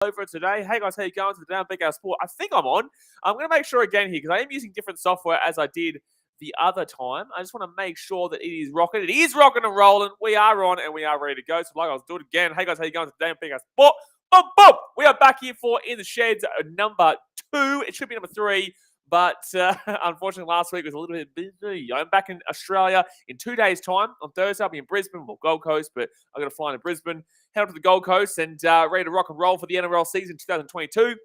over today. Hey guys, how you going? To the BKRsport. I think I'm on. I'm going to make sure again here because I am using different software as I did the other time. I just want to make sure that it is rocking. It is rocking and rolling. We are on and we are ready to go. So like I'll do it again. Hey guys, how you going? To the BKRsport. Boom, boom. We are back here for In the Sheds number 2. It should be number 3. But unfortunately, last week was a little bit busy. I'm back in Australia in 2 days' time. On Thursday, I'll be in Brisbane, well, Gold Coast, but I've got to fly into Brisbane, head up to the Gold Coast, and ready to rock and roll for the NRL season 2022.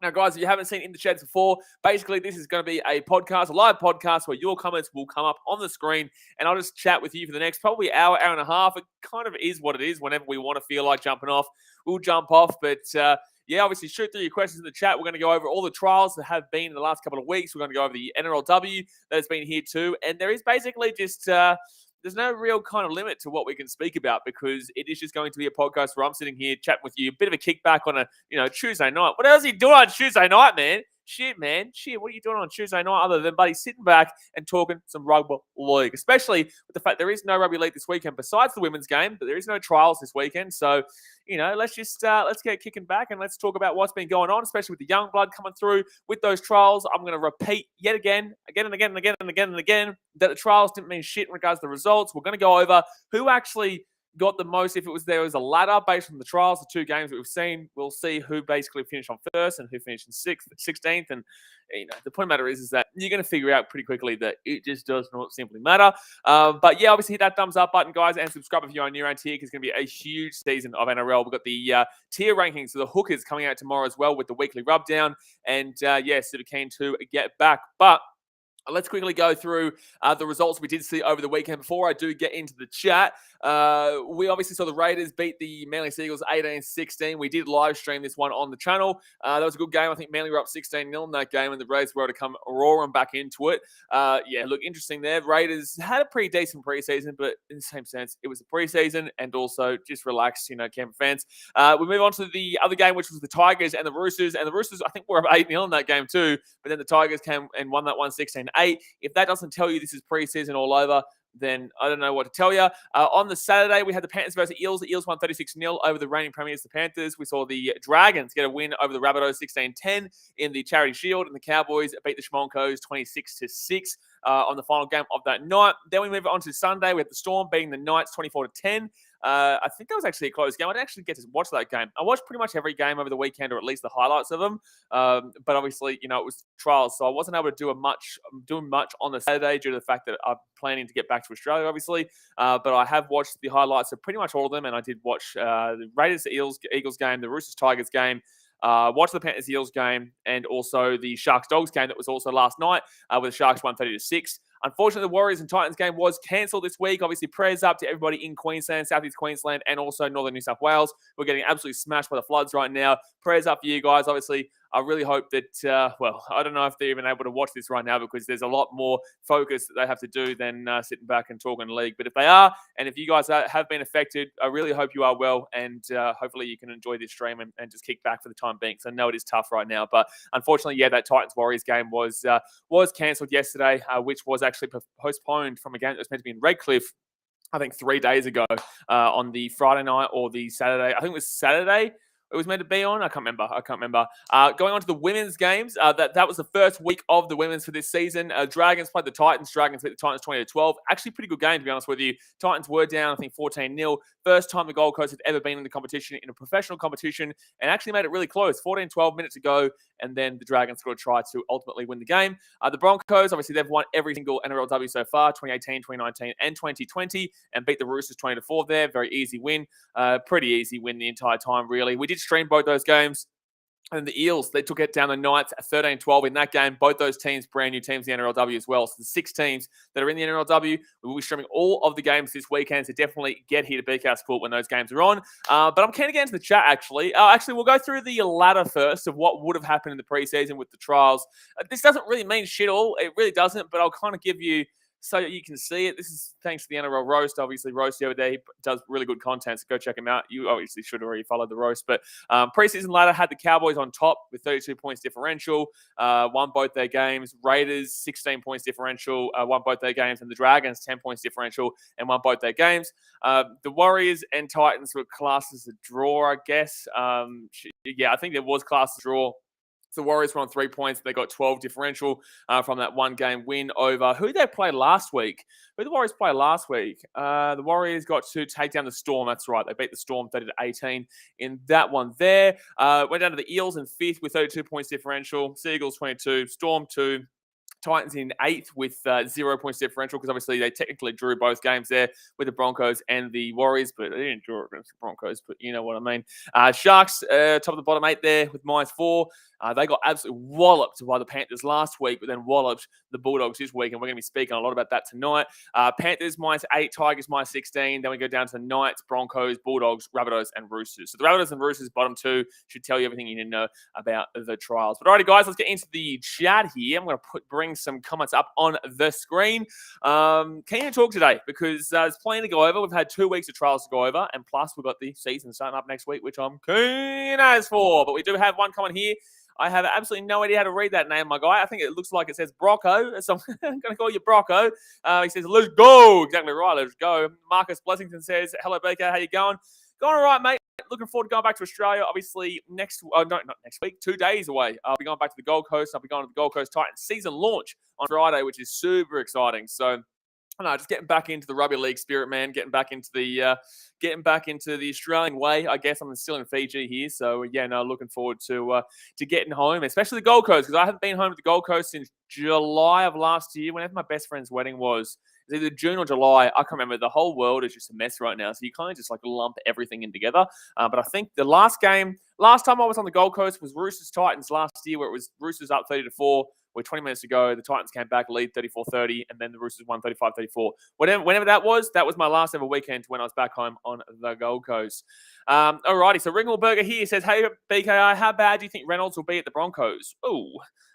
Now, guys, if you haven't seen In the Sheds before, basically this is going to be a podcast, a live podcast where your comments will come up on the screen and I'll just chat with you for the next probably hour, hour and a half. It kind of is what it is. Whenever we want to feel like jumping off, we'll jump off. But yeah, obviously shoot through your questions in the chat. We're going to go over all the trials that have been in the last couple of weeks. We're going to go over the NRLW that has been here too. And there is basically just... there's no real kind of limit to what we can speak about because it is just going to be a podcast where I'm sitting here chatting with you, a bit of a kickback on a Tuesday night. What else are you doing on Tuesday night, man? Shit, man. Shit, what are you doing on Tuesday night other than, buddy, sitting back and talking some rugby league, especially with the fact there is no rugby league this weekend besides the women's game, but there is no trials this weekend. So, let's just let's get kicking back and let's talk about what's been going on, especially with the young blood coming through with those trials. I'm going to repeat yet again and again, that the trials didn't mean shit in regards to the results. We're going to go over who actually got the most. If there was a ladder based on the trials, the 2 games that we've seen, we'll see who basically finished on first and who finished in 16th. And the point of the matter is that you're going to figure out pretty quickly that it just does not simply matter. But yeah, obviously hit that thumbs up button, guys, and subscribe if you're new around here because it's going to be a huge season of NRL. We've got the tier rankings of the hookers coming out tomorrow as well with the weekly rub down. And yeah, super keen to get back. But let's quickly go through the results we did see over the weekend. Before I do get into the chat, we obviously saw the Raiders beat the Manly Seagulls 18-16. We did live stream this one on the channel. That was a good game. I think Manly were up 16-0 in that game, and the Raiders were able to come roaring back into it. Yeah, look, interesting there. Raiders had a pretty decent preseason, but in the same sense, it was a preseason, and also just relax, Canberra fans. We move on to the other game, which was the Tigers and the Roosters. And the Roosters, I think, were up 8-0 in that game too, but then the Tigers came and won that one 16-8. If that doesn't tell you this is preseason all over, then I don't know what to tell you. On the Saturday, we had the Panthers versus Eels. The Eels won 36-0 over the reigning premiers, the Panthers. We saw the Dragons get a win over the Rabbitohs 16-10 in the Charity Shield, and the Cowboys beat the Schmonkos 26-6 on the final game of that night. Then we move on to Sunday. We had the Storm beating the Knights 24-10. I think that was actually a close game. I didn't actually get to watch that game. I watched pretty much every game over the weekend, or at least the highlights of them. But obviously, it was trials, so I wasn't able to do much on the Saturday due to the fact that I'm planning to get back to Australia, obviously. But I have watched the highlights of pretty much all of them, and I did watch the Raiders-Eagles game, the Roosters-Tigers game, watch the Panthers-Eels game, and also the Sharks-Dogs game that was also last night, with the Sharks won 30-6. Unfortunately, the Warriors and Titans game was cancelled this week. Obviously, prayers up to everybody in Queensland, Southeast Queensland, and also Northern New South Wales. We're getting absolutely smashed by the floods right now. Prayers up for you guys. Obviously, I really hope that, I don't know if they're even able to watch this right now because there's a lot more focus that they have to do than sitting back and talking league. But if they are, and if you guys have been affected, I really hope you are well. And hopefully you can enjoy this stream and just kick back for the time being. So I know it is tough right now. But unfortunately, yeah, that Titans-Warriors game was cancelled yesterday, which was actually postponed from a game that was meant to be in Redcliffe, I think 3 days ago, on the Friday night or the Saturday. I think it was Saturday it was meant to be on. I can't remember. Going on to the women's games, that was the first week of the women's for this season. Dragons played the Titans. Dragons beat the Titans 20-12. Actually, pretty good game, to be honest with you. Titans were down, I think, 14-0. First time the Gold Coast had ever been in the competition, in a professional competition, and actually made it really close. 14-12 minutes to go, and then the Dragons got to try to ultimately win the game. The Broncos, obviously, they've won every single NRLW so far, 2018, 2019, and 2020, and beat the Roosters 20-4 there. Very easy win. Pretty easy win the entire time, really. We did stream both those games. And the Eels, they took it down the Knights at 13-12 in that game. Both those teams, brand new teams in the NRLW as well. So the 6 teams that are in the NRLW, we will be streaming all of the games this weekend. So definitely get here to BKRsport when those games are on. But I'm keen to get into the chat, actually. We'll go through the ladder first of what would have happened in the preseason with the trials. This doesn't really mean shit all. It really doesn't. But I'll kind of give you so you can see it. This is thanks to the NRL Roast. Obviously, Roasty over there, he does really good content, so go check him out. You obviously should already follow the Roast. But preseason ladder had the Cowboys on top with 32 points differential, won both their games. Raiders, 16 points differential, won both their games. And the Dragons, 10 points differential, and won both their games. The Warriors and Titans were classed as a draw, I guess. I think there was classed as a draw. The Warriors were on 3 points. They got 12 differential from that one-game win over who they played last week. Who the Warriors played last week? The Warriors got to take down the Storm. That's right. They beat the Storm 30-18 in that one there. Went down to the Eels in 5th with 32 points differential. Seagulls 22, Storm 2. Titans in 8th with 0 points differential because obviously they technically drew both games there with the Broncos and the Warriors, but they didn't draw against the Broncos, but you know what I mean. Sharks, top of the bottom 8 there with -4. They got absolutely walloped by the Panthers last week, but then walloped the Bulldogs this week, and we're going to be speaking a lot about that tonight. Panthers -8, Tigers -16. Then we go down to Knights, Broncos, Bulldogs, Rabbitohs, and Roosters. So the Rabbitohs and Roosters, bottom 2, should tell you everything you need to know about the trials. But alrighty, guys, let's get into the chat here. I'm going to bring some comments up on the screen. Keen to talk today because there's plenty to go over. We've had 2 weeks of trials to go over, and plus we've got the season starting up next week, which I'm keen as for. But we do have one comment here. I have absolutely no idea how to read that name, my guy. I think it looks like it says Brocco, so I'm going to call you Brocco. He says, let's go. Exactly right, let's go. Marcus Blessington says, hello, BK, how you going? Going all right, mate. Looking forward to going back to Australia. Obviously, not next week, 2 days away. I'll be going back to the Gold Coast. I'll be going to the Gold Coast Titans season launch on Friday, which is super exciting. So, I don't know, just getting back into the rugby league spirit, man. Getting back into the Australian way. I guess I'm still in Fiji here, so looking forward to getting home, especially the Gold Coast, because I haven't been home to the Gold Coast since July of last year. Whenever my best friend's wedding was, it was either June or July. I can't remember. The whole world is just a mess right now, so you kind of just like lump everything in together. But I think the last time I was on the Gold Coast was Roosters Titans last year, where it was Roosters up 30-4. With 20 minutes to go, the Titans came back, lead 34-30, and then the Roosters won 35-34. Whenever that was my last ever weekend when I was back home on the Gold Coast. Alrighty, so Ringleberger here says, hey, BKI, how bad do you think Reynolds will be at the Broncos? Oh,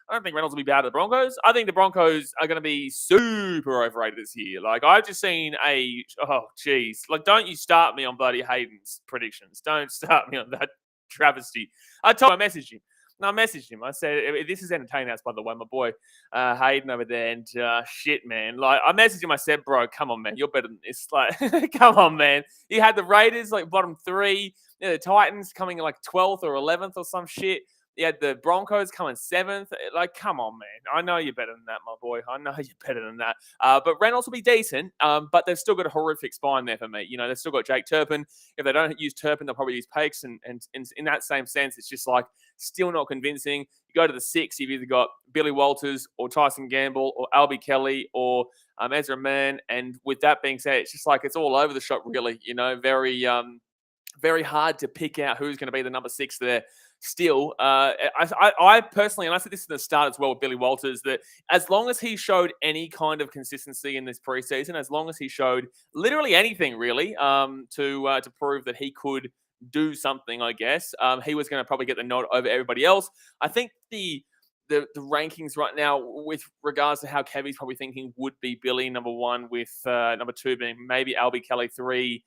I don't think Reynolds will be bad at the Broncos. I think the Broncos are going to be super overrated this year. Like, I've just seen don't you start me on bloody Hayden's predictions. Don't start me on that travesty. I messaged him. No, I messaged him. I said, this is entertaining us, by the way, my boy Hayden over there. And shit, man. Like, I messaged him. I said, bro, come on, man. You're better than this. Like, come on, man. You had the Raiders, like, bottom 3. The Titans coming like 12th or 11th or some shit. You had the Broncos coming 7th. Like, come on, man. I know you're better than that, my boy. I know you're better than that. But Reynolds will be decent, but they've still got a horrific spine there for me. You know, they've still got Jake Turpin. If they don't use Turpin, they'll probably use Pakes. And in that same sense, it's just like still not convincing. You go to the 6, you've either got Billy Walters or Tyson Gamble or Albie Kelly or Ezra Mann. And with that being said, it's just like it's all over the shop, really. You know, very hard to pick out who's going to be the number 6 there. Still, I personally, and I said this at the start as well with Billy Walters, that as long as he showed any kind of consistency in this preseason, as long as he showed literally anything really to prove that he could do something, I guess, he was going to probably get the nod over everybody else. I think the rankings right now with regards to how Kevy's probably thinking would be Billy number 1 with number 2 being maybe Albie Kelly 3,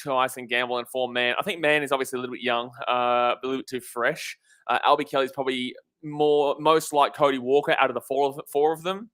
Tyson Gamble and 4 Man. I think Man is obviously a little bit young, a little bit too fresh. Albie Kelly's probably most like Cody Walker out of the four of them,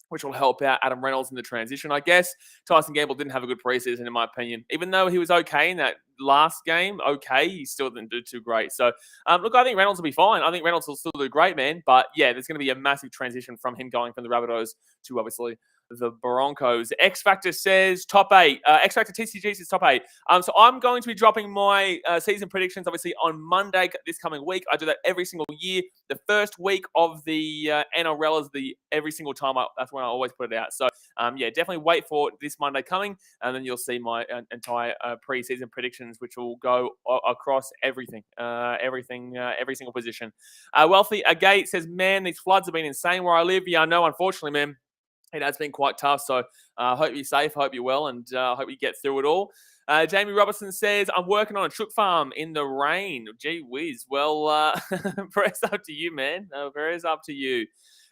which will help out Adam Reynolds in the transition, I guess. Tyson Gamble didn't have a good preseason, in my opinion. Even though he was okay in that last game, he still didn't do too great. So, look, I think Reynolds will be fine. I think Reynolds will still do great, man. But, yeah, there's going to be a massive transition from him going from the Rabbitohs to, obviously, the Broncos. X Factor says top 8. X Factor TCG says top 8. So I'm going to be dropping my season predictions, obviously, on Monday this coming week. I do that every single year. The first week of the NRL is every single time. That's when I always put it out. So, definitely wait for this Monday coming, and then you'll see my entire preseason predictions, which will go across everything, every single position. Wealthy Agate says, man, these floods have been insane where I live. Yeah, I know, unfortunately, man. It has been quite tough, so I hope you're safe, hope you're well, and I hope you get through it all. Jamie Robertson says, I'm working on a chook farm in the rain. Gee whiz. Well, prayers up to you, man. Prayers up to you.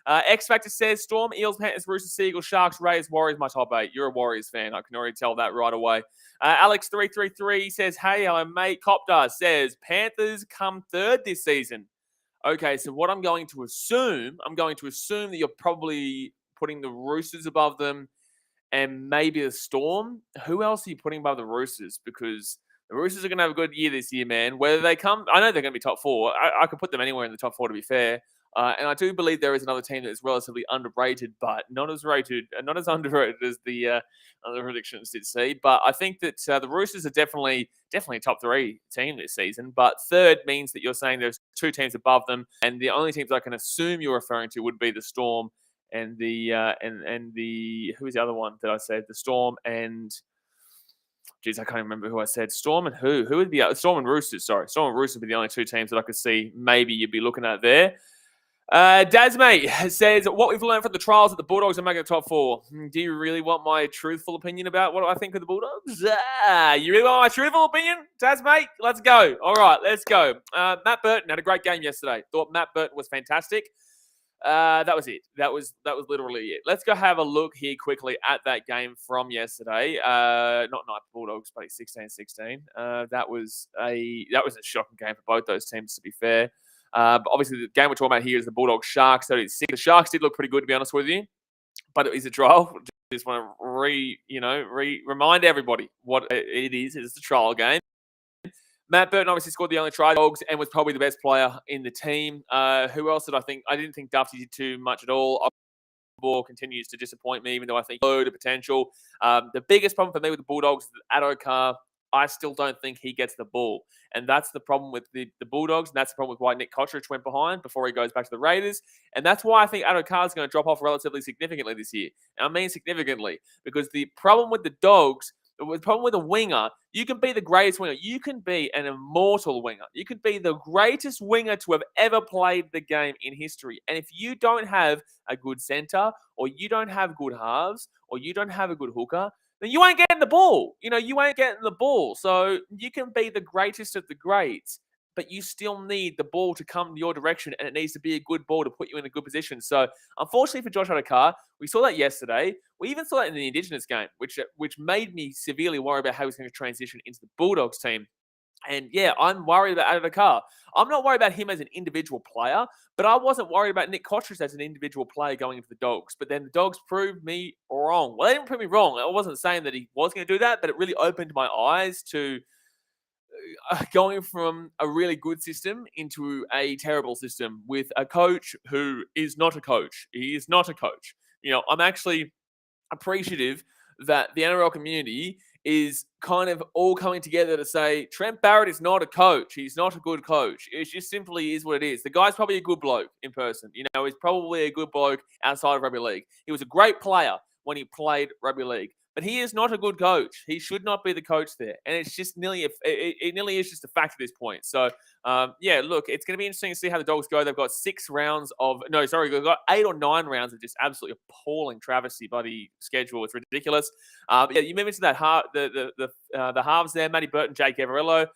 X Factor says Storm, Eels, Panthers, Roosters, Seagulls, Sharks, Raiders, Warriors, my top 8. You're a Warriors fan. I can already tell that right away. Alex333 says, hey, hello, mate. Copter says, Panthers come third this season. Okay, so what I'm going to assume that you're probably putting the Roosters above them and maybe the Storm. Who else are you putting above the Roosters? Because the Roosters are going to have a good year this year, man. Whether they come, I know they're going to be top 4. I could put them anywhere in the top 4, to be fair. And I do believe there is another team that is relatively underrated, but not as underrated as the other predictions did see. But I think that the Roosters are definitely a top 3 team this season. But third means that you're saying there's 2 teams above them, and the only teams I can assume you're referring to would be the Storm and the who was the other one that I said? The Storm and geez, I can't remember who I said. Storm and who? Who would be Storm and Roosters? Sorry, Storm and Roosters would be the only 2 teams that I could see maybe you'd be looking at there. Dazmate says, what we've learned from the trials that the Bulldogs are making the top 4. Do you really want my truthful opinion about what I think of the Bulldogs? You really want my truthful opinion, Dazmate? Let's go. All right, let's go. Matt Burton had a great game yesterday. Thought Matt Burton was fantastic. That was it. That was literally it. Let's go have a look here quickly at that game from yesterday. Not Knight Bulldogs, but 16-16. That was a shocking game for both those teams, to be fair. But obviously, the game we're talking about here is the Bulldogs Sharks 36. The Sharks did look pretty good, to be honest with you, but it is a trial. Just want to remind everybody what it is. It's a trial game. Matt Burton obviously scored the only try, Dogs, and was probably the best player in the team. Who else did I think? I didn't think Duffy did too much at all. Ball continues to disappoint me, even though I think load of potential. The biggest problem for me with the Bulldogs is that Addo Carr, I still don't think he gets the ball. And that's the problem with the Bulldogs, and that's the problem with why Nick Cotric went behind before he goes back to the Raiders. And that's why I think Addo Carr is going to drop off relatively significantly this year. And I mean significantly, because the problem with the Dogs, the problem with a winger, you can be the greatest winger. You can be an immortal winger. You can be the greatest winger to have ever played the game in history. And if you don't have a good center, or you don't have good halves, or you don't have a good hooker, then you ain't getting the ball. You ain't getting the ball. So you can be the greatest of the greats, but you still need the ball to come your direction, and it needs to be a good ball to put you in a good position. So, unfortunately for Josh Addo Carr, we saw that yesterday. We even saw that in the Indigenous game, which made me severely worry about how he's going to transition into the Bulldogs team. And yeah, I'm worried about Addo Carr. I'm not worried about him as an individual player, but I wasn't worried about Nick Cotric as an individual player going into the Dogs. But then the Dogs proved me wrong. Well, they didn't prove me wrong. I wasn't saying that he was going to do that, but it really opened my eyes to going from a really good system into a terrible system with a coach who is not a coach. He is not a coach. I'm actually appreciative that the NRL community is kind of all coming together to say Trent Barrett is not a coach. He's not a good coach. It just simply is what it is. The guy's probably a good bloke in person. He's probably a good bloke outside of rugby league. He was a great player when he played rugby league, but he is not a good coach. He should not be the coach there. And it's just it nearly is just a fact at this point. So, look, it's going to be interesting to see how the Dogs go. They've got they've got 8 or 9 rounds of just absolutely appalling travesty by the schedule. It's ridiculous. You mentioned that the halves there, Matty Burton, Jake Averillo.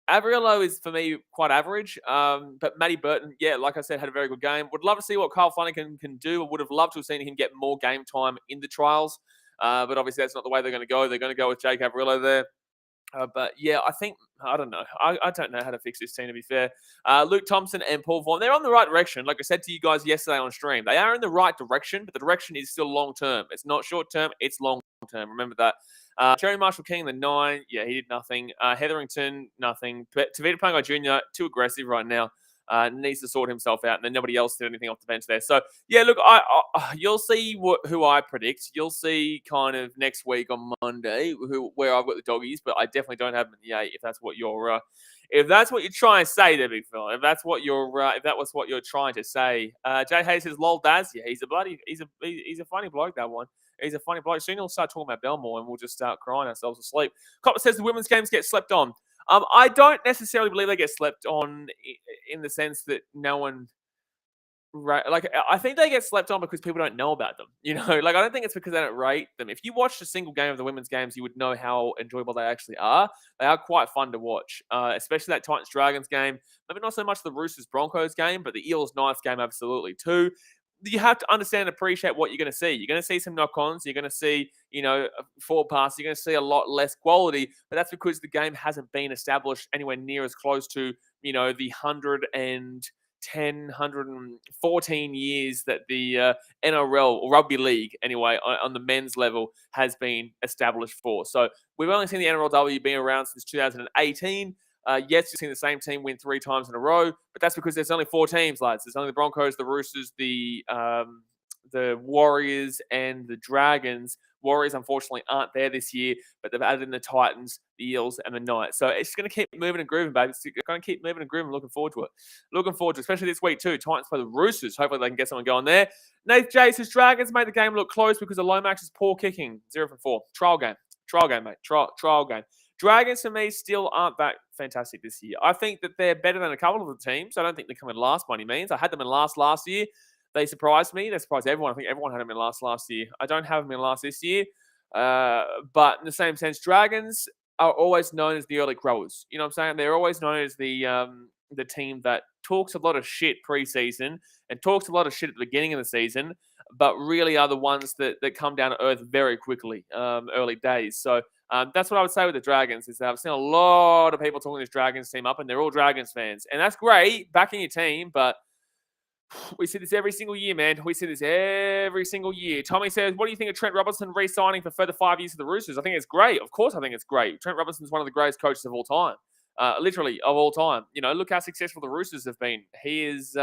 Averillo is, for me, quite average. But Matty Burton, like I said, had a very good game. Would love to see what Kyle Flanagan can do. I would have loved to have seen him get more game time in the trials. But obviously that's not the way they're going to go. They're going to go with Jake Averillo there. But yeah, I don't know. I don't know how to fix this team, to be fair. Luke Thompson and Paul Vaughan, they're on the right direction. Like I said to you guys yesterday on stream, they are in the right direction, but the direction is still long-term. It's not short-term, it's long-term. Remember that. Jerry Marshall King, the 9, he did nothing. Hetherington, nothing. Tavita Pangai Jr., too aggressive right now. Needs to sort himself out, and then nobody else did anything off the bench there. So, yeah, look, you'll see who I predict. You'll see kind of next week on Monday where I've got the Doggies, but I definitely don't have them in the 8. If that's what you're trying to say there, big fella. If that was what you're trying to say. Jay Hayes says, "Lol, Daz." Yeah, he's a funny bloke. That one. He's a funny bloke. Soon he'll start talking about Belmore, and we'll just start crying ourselves asleep. Copper says the women's games get slept on. I don't necessarily believe they get slept on in the sense that no one, I think they get slept on because people don't know about them. I don't think it's because they don't rate them. If you watched a single game of the women's games, you would know how enjoyable they actually are. They are quite fun to watch, especially that Titans-Dragons game. Maybe not so much the Roosters-Broncos game, but the Eels-Knights game absolutely too. you have to understand and appreciate what you're going to see. You're going to see some knock-ons. You're going to see, forward passes. You're going to see a lot less quality, but that's because the game hasn't been established anywhere near as close to, the 114 years that the NRL or Rugby League, anyway, on the men's level has been established for. So we've only seen the NRLW being around since 2018. Yes, you've seen the same team win 3 times in a row, but that's because there's only 4 teams, lads. There's only the Broncos, the Roosters, the Warriors, and the Dragons. Warriors, unfortunately, aren't there this year, but they've added in the Titans, the Eels, and the Knights. So it's going to keep moving and grooving, baby. It's going to keep moving and grooving. Looking forward to it. Looking forward to it, especially this week, too. Titans play the Roosters. Hopefully they can get someone going there. Nath J says, Dragons made the game look close because of Lomax's poor kicking. 0 for 4. Trial game, mate. Trial game. Dragons, for me, still aren't that fantastic this year. I think that they're better than a couple of the teams. I don't think they come in last by any means. I had them in last year. They surprised me. They surprised everyone. I think everyone had them in last year. I don't have them in last this year. But in the same sense, Dragons are always known as the early growers. You know what I'm saying? They're always known as the team that talks a lot of shit preseason and talks a lot of shit at the beginning of the season, but really are the ones that come down to earth very quickly, early days. So that's what I would say with the Dragons is that I've seen a lot of people talking this Dragons team up, and they're all Dragons fans. And that's great, backing your team, but we see this every single year, man. We see this every single year. Tommy says, what do you think of Trent Robinson re-signing for further 5 years for the Roosters? I think it's great. Of course I think it's great. Trent Robinson's one of the greatest coaches of all time. Literally, of all time. Look how successful the Roosters have been. He is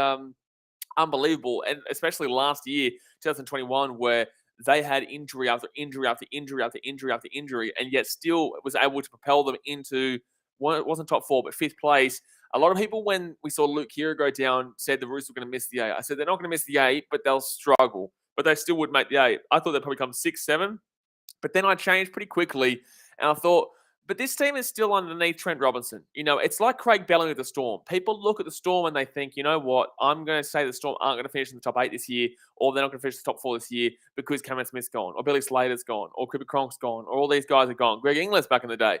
unbelievable, and especially last year, 2021, where they had injury after injury after injury after injury after injury, and yet still was able to propel them into, well, it wasn't top 4, but 5th place. A lot of people, when we saw Luke Keira go down, said the Roosters were going to miss the 8. I said they're not going to miss the 8, but they'll struggle. But they still would make the 8. I thought they'd probably come 6, 7. But then I changed pretty quickly, and I thought, but this team is still underneath Trent Robinson. It's like Craig Bellamy with the Storm. People look at the Storm and they think, you know what, I'm going to say the Storm aren't going to finish in the top 8 this year, or they're not going to finish the top 4 this year because Cameron Smith's gone, or Billy Slater's gone, or Cooper Cronk's gone, or all these guys are gone. Greg Inglis back in the day.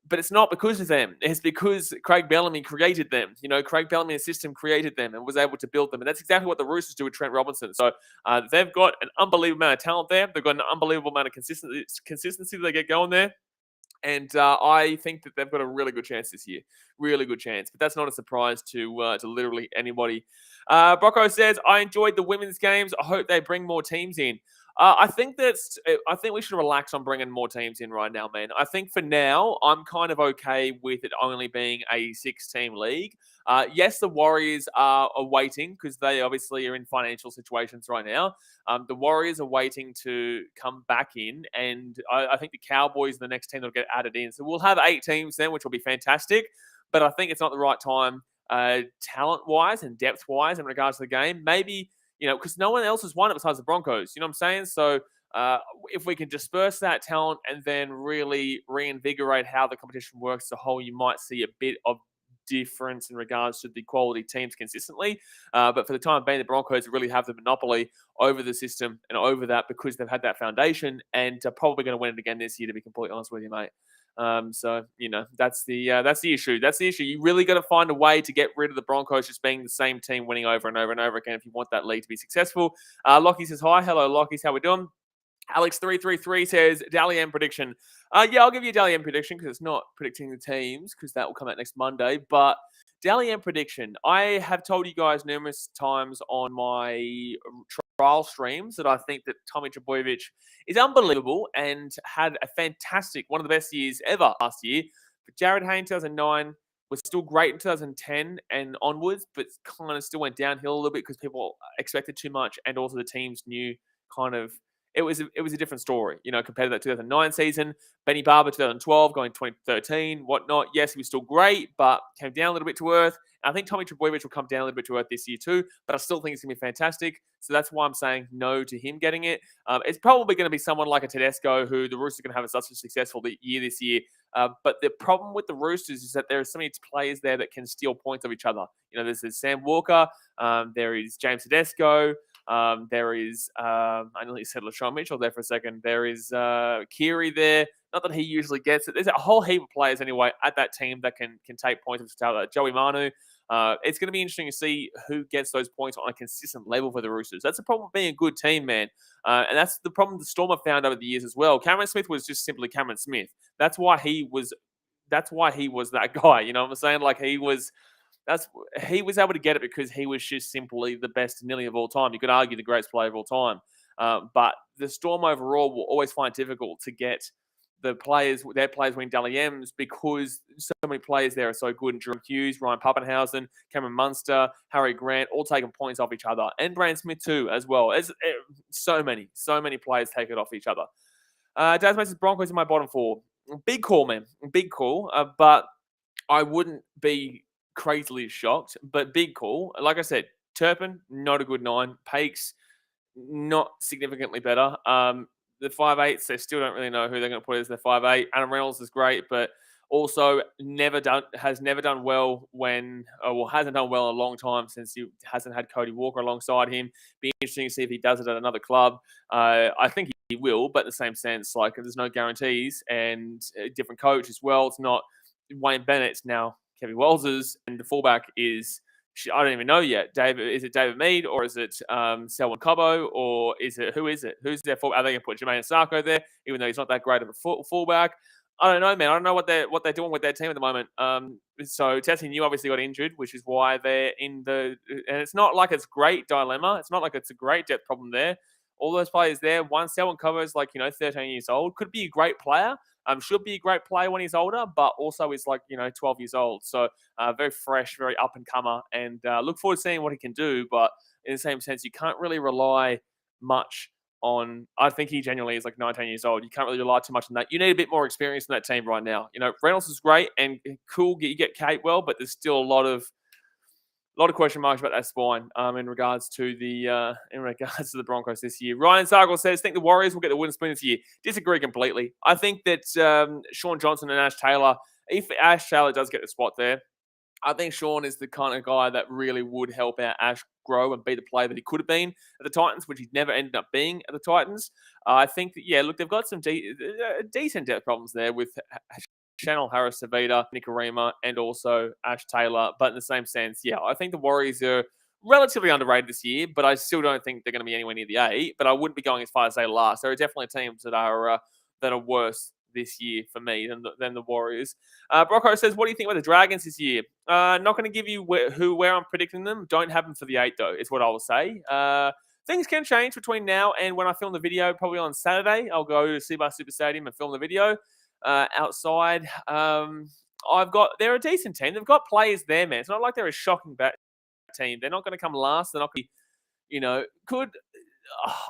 But it's not because of them. It's because Craig Bellamy created them. Craig Bellamy and system created them and was able to build them. And that's exactly what the Roosters do with Trent Robinson. So they've got an unbelievable amount of talent there. They've got an unbelievable amount of consistency that they get going there. And I think that they've got a really good chance this year. Really good chance. But that's not a surprise to literally anybody. Brocco says, I enjoyed the women's games. I hope they bring more teams in. I think we should relax on bringing more teams in right now, man. I think for now, I'm kind of okay with it only being a 6-team league. Yes, the Warriors are waiting because they obviously are in financial situations right now. The Warriors are waiting to come back in, and I think the Cowboys are the next team that will get added in. So we'll have 8 teams then, which will be fantastic. But I think it's not the right time talent-wise and depth-wise in regards to the game. Maybe, because no one else has won it besides the Broncos. You know what I'm saying? So if we can disperse that talent and then really reinvigorate how the competition works as a whole, you might see a bit of difference in regards to the quality teams consistently. But for the time being, the Broncos really have the monopoly over the system and over that because they've had that foundation and are probably going to win it again this year, to be completely honest with you, mate. So that's the issue. That's the issue. You really got to find a way to get rid of the Broncos just being the same team winning over and over and over again if you want that league to be successful. Lockie says hi. Hello, Lockie. How we doing? Alex333 says Dally M prediction. Yeah, I'll give you a Dally M prediction because it's not predicting the teams because that will come out next Monday. But Dally M prediction. I have told you guys numerous times on my trial streams that I think that Tommy Trbojevic is unbelievable and had a fantastic, one of the best years ever last year. But Jared Hayne 2009 was still great in 2010 and onwards, but kind of still went downhill a little bit because people expected too much and also the teams knew kind of it was a different story, compared to that 2009 season. Benny Barber 2012, going 2013, whatnot. Yes, he was still great, but came down a little bit to earth. And I think Tommy Trbojevic will come down a little bit to earth this year too, but I still think it's going to be fantastic. So that's why I'm saying no to him getting it. It's probably going to be someone like a Tedesco, who the Roosters are going to have such a successful year this year. But the problem with the Roosters is that there are so many players there that can steal points of each other. There's Sam Walker, there is James Tedesco. There is, I nearly said LaShawn Mitchell there for a second. There is Keary there. Not that he usually gets it. There's a whole heap of players anyway at that team that can take points of Joey Manu. It's going to be interesting to see who gets those points on a consistent level for the Roosters. That's the problem with being a good team, man. And that's the problem the Storm have found over the years as well. Cameron Smith was just simply Cameron Smith. That's why he was that guy. You know what I'm saying? Like he was able to get it because he was just simply the best nearly of all time. You could argue the greatest player of all time. But the Storm overall will always find it difficult to get their players winning Dally M's because so many players there are so good. And Drew Hughes, Ryan Pappenhausen, Cameron Munster, Harry Grant, all taking points off each other. And Brandon Smith too, as well. So many players take it off each other. Daz says Broncos in my bottom four. Big call, man. Big call. But I wouldn't be crazily shocked. But big call. Like I said, Turpin, not a good 9. Pakes, not significantly better. The 5'8", they still don't really know who they're going to put as their 5'8". Adam Reynolds is great, but also has never done well hasn't done well in a long time since he hasn't had Cody Walker alongside him. Be interesting to see if he does it at another club. I think he will, but in the same sense, like there's no guarantees and a different coach as well. It's not Wayne Bennett's now Kevin Wells's, and the fullback is. I don't even know yet. Is it David Mead or is it Selwyn Cobbo or who is it? Who's their fullback? Are they going to put Jermaine Sarko there, even though he's not that great of a fullback? I don't know, man. I don't know what they're doing with their team at the moment. So Tessie New obviously got injured, which is why they're in and it's not like it's great dilemma. It's not like it's a great depth problem there. All those players there. One Selwyn Cobbo is 13 years old. Could be a great player. Should be a great player when he's older, but also is 12 years old. So very fresh, very up and comer, and look forward to seeing what he can do. But in the same sense, you can't really rely much on. I think he genuinely is 19 years old. You can't really rely too much on that. You need a bit more experience in that team right now. Reynolds is great and cool. You get Kate well, but there's still a lot of question marks about that spine in regards to the Broncos this year. Ryan Sargle says, think the Warriors will get the wooden spoon this year. Disagree completely. I think that Sean Johnson and Ash Taylor, if Ash Taylor does get the spot there, I think Sean is the kind of guy that really would help out Ash grow and be the player that he could have been at the Titans, which he never ended up being at the Titans. I think that, they've got some decent depth problems there with Chanel Harris-Savita, Nicarima, and also Ash Taylor. But in the same sense, I think the Warriors are relatively underrated this year, but I still don't think they're going to be anywhere near the 8. But I wouldn't be going as far as say last. There are definitely teams that are worse this year for me than the Warriors. Brocco says, what do you think about the Dragons this year? Not going to give you where I'm predicting them. Don't have them for the 8, though, is what I will say. Things can change between now and when I film the video, probably on Saturday. I'll go to Seabar Super Stadium and film the video. Outside, they're a decent team. They've got players there, man. It's not like they're a shocking bad team. They're not going to come last. They're not going to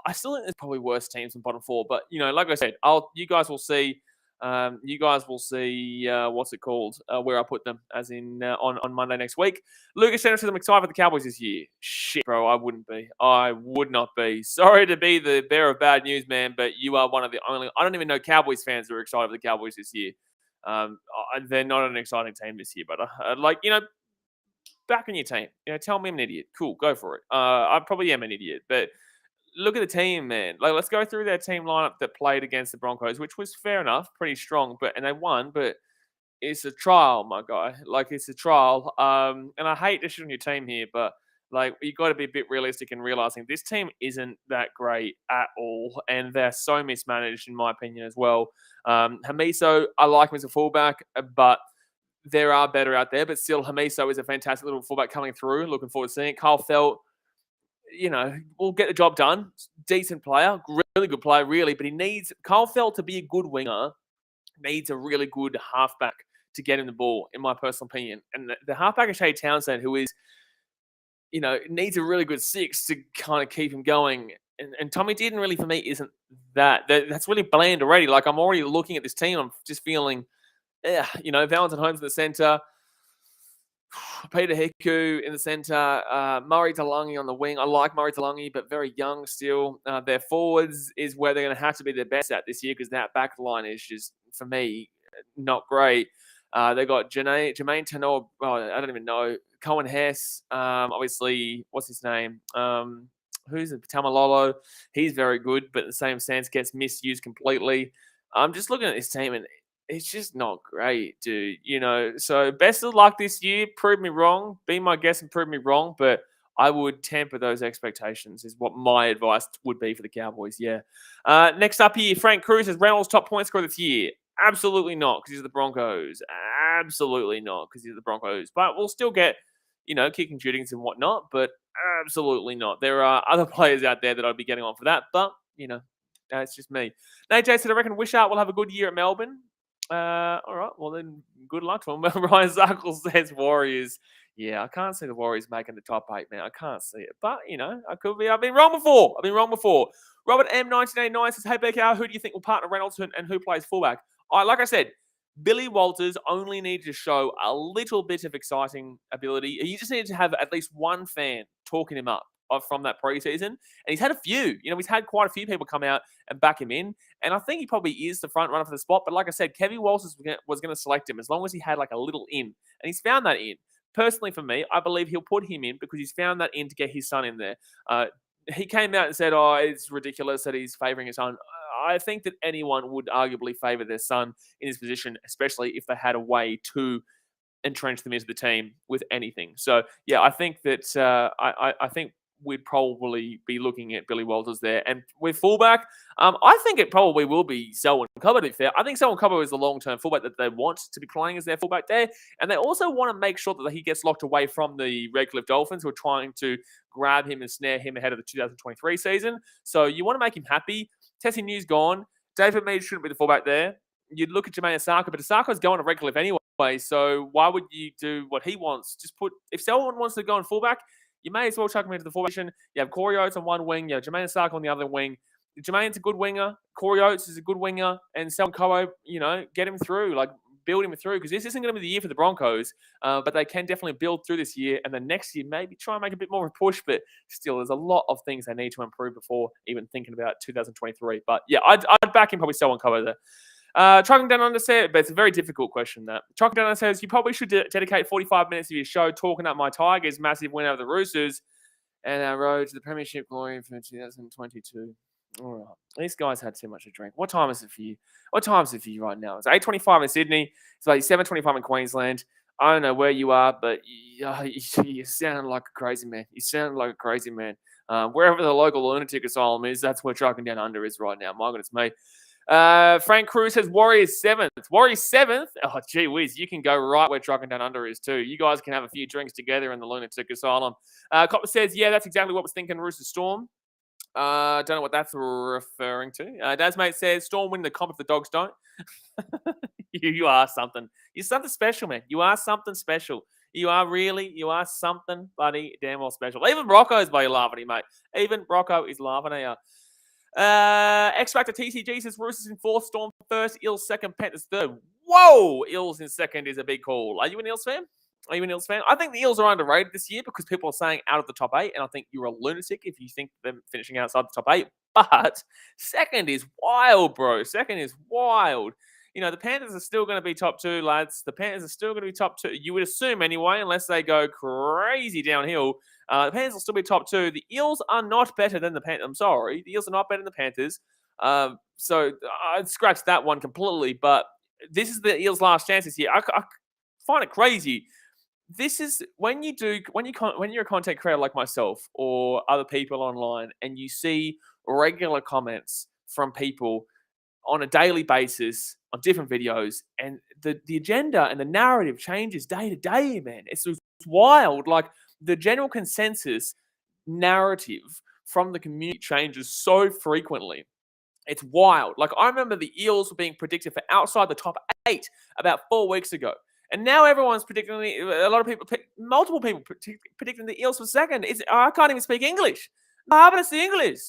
I still think there's probably worse teams than bottom 4. But, like I said, you guys will see. What's it called? Where I put them, as in on Monday next week. Lucas Jenner says, I'm excited for the Cowboys this year. Shit, bro, I wouldn't be. I would not be. Sorry to be the bearer of bad news, man, but you are one of the only. I don't even know Cowboys fans who are excited for the Cowboys this year. They're not an exciting team this year, but back on your team. Tell me I'm an idiot. Cool, go for it. I probably am an idiot, but. Look at the team, man. Let's go through their team lineup that played against the Broncos, which was fair enough, pretty strong, and they won. But it's a trial, my guy. It's a trial. And I hate to shit on your team here, but you got to be a bit realistic in realizing this team isn't that great at all, and they're so mismanaged, in my opinion, as well. Hamiso, I like him as a fullback, but there are better out there. But still, Hamiso is a fantastic little fullback coming through. Looking forward to seeing it. Kyle Felt. Will get the job done. Decent player, really good player, really. But Kyle Felt to be a good winger, needs a really good halfback to get him the ball, in my personal opinion. And the halfback is Shea Townsend, who is, needs a really good 6 to kind of keep him going. And Tommy Dearden really, for me, isn't that. That's really bland already. I'm already looking at this team. I'm just feeling, Valentine Holmes in the centre. Peter Hiku in the centre, Murray Talangi on the wing. I like Murray Talangi, but very young still. Their forwards is where they're going to have to be their best at this year because that back line is just, for me, not great. They got Jermaine Tenor. I don't even know. Cohen Hess. Obviously, what's his name? Who's it? Tamalolo. He's very good, but in the same sense, gets misused completely. I'm just looking at this team, and it's just not great, dude. So best of luck this year. Prove me wrong. Be my guest and prove me wrong. But I would temper those expectations, is what my advice would be for the Cowboys. Yeah. Next up here, Frank Cruz says Reynolds top point scorer this year. Absolutely not, because he's the Broncos. Absolutely not, because he's the Broncos. But we'll still get, kicking shootings and whatnot. But absolutely not. There are other players out there that I'd be getting on for that. But, it's just me. Nate J said, I reckon Wishart will have a good year at Melbourne. All right. Well, then good luck to him. Ryan Zuckle says Warriors. Yeah, I can't see the Warriors making the top 8, man. I can't see it. But, I could be. I've been wrong before. Robert M. 1989 says, hey, BKR, who do you think will partner Reynolds and who plays fullback? Like I said, Billy Walters only needed to show a little bit of exciting ability. He just needed to have at least one fan talking him up from that preseason. And he's had a few. He's had quite a few people come out and back him in. And I think he probably is the front runner for the spot. But like I said, Kevin Walters was going to select him as long as he had like a little in. And he's found that in. Personally, for me, I believe he'll put him in because he's found that in to get his son in there. He came out and said, it's ridiculous that he's favouring his son. I think that anyone would arguably favour their son in his position, especially if they had a way to entrench them into the team with anything. So, yeah, I think that I think we'd probably be looking at Billy Walters there. And with fullback, I think it probably will be Selwyn Cobbo, to be fair. I think Selwyn Cobbo is the long-term fullback that they want to be playing as their fullback there. And they also want to make sure that he gets locked away from the Redcliffe Dolphins, who are trying to grab him and snare him ahead of the 2023 season. So you want to make him happy. Tessie New's gone. David Mead shouldn't be the fullback there. You'd look at Jermaine Asako, but Asako's going to Redcliffe anyway. So why would you do what he wants? If Selwyn wants to go on fullback, you may as well chuck him into the formation. You have Corey Oates on one wing. You have Jermaine Asako on the other wing. Jermaine's a good winger. Corey Oates is a good winger. And Selwyn Cobbo, get him through. Build him through. Because this isn't going to be the year for the Broncos. But they can definitely build through this year. And then next year, maybe try and make a bit more of a push. But still, there's a lot of things they need to improve before even thinking about 2023. But yeah, I'd back him probably Selwyn Cobbo there. Trucking Down Under says, but it's a very difficult question, that. Trucking Down Under says, you probably should dedicate 45 minutes of your show talking up my Tigers' massive win over the Roosters and our road to the Premiership glory for 2022. All right. These guys had too much to drink. What time is it for you? What time is it for you right now? It's 8:25 in Sydney. It's like 7:25 in Queensland. I don't know where you are, but you sound like a crazy man. You sound like a crazy man. Wherever the local lunatic asylum is, that's where Trucking Down Under is right now. My goodness me. Frank Cruz says Warriors 7th. Warriors 7th? Oh, gee whiz. You can go right where Trucking Down Under is too. You guys can have a few drinks together in the lunatic asylum. Copper says, yeah, that's exactly what I was thinking. Rooster Storm. Don't know what that's referring to. Dasmate says, Storm win the comp if the Dogs don't. You are something. You're something special, man. You are something special. You are something bloody damn well special. Even Rocco's bloody laughing at you, mate. Even Rocco is laughing at you. X Factor TCG says Roosters in 4th, Storm 1st, Eels 2nd, Panthers 3rd. Whoa! Eels in 2nd is a big call. Are you an Eels fan? I think the Eels are underrated this year because people are saying out of the top 8, and I think you're a lunatic if you think them finishing outside the top 8. But 2nd is wild, bro. 2nd is wild. The Panthers are still going to be top 2, lads. The Panthers are still going to be top 2. You would assume anyway, unless they go crazy downhill. The Panthers will still be top 2. The Eels are not better than the Panthers. I'm sorry. The Eels are not better than the Panthers. So I'd scratch that one completely. But this is the Eels' last chance this year. I find it crazy. This is when you're a content creator like myself or other people online, and you see regular comments from people on a daily basis on different videos, and the agenda and the narrative changes day to day, man. It's wild. The general consensus narrative from the community changes so frequently. It's wild. I remember the Eels were being predicted for outside the top 8 about 4 weeks ago. And now everyone's predicting, multiple people predicting the Eels for 2nd. I can't even speak English. How happened to the English?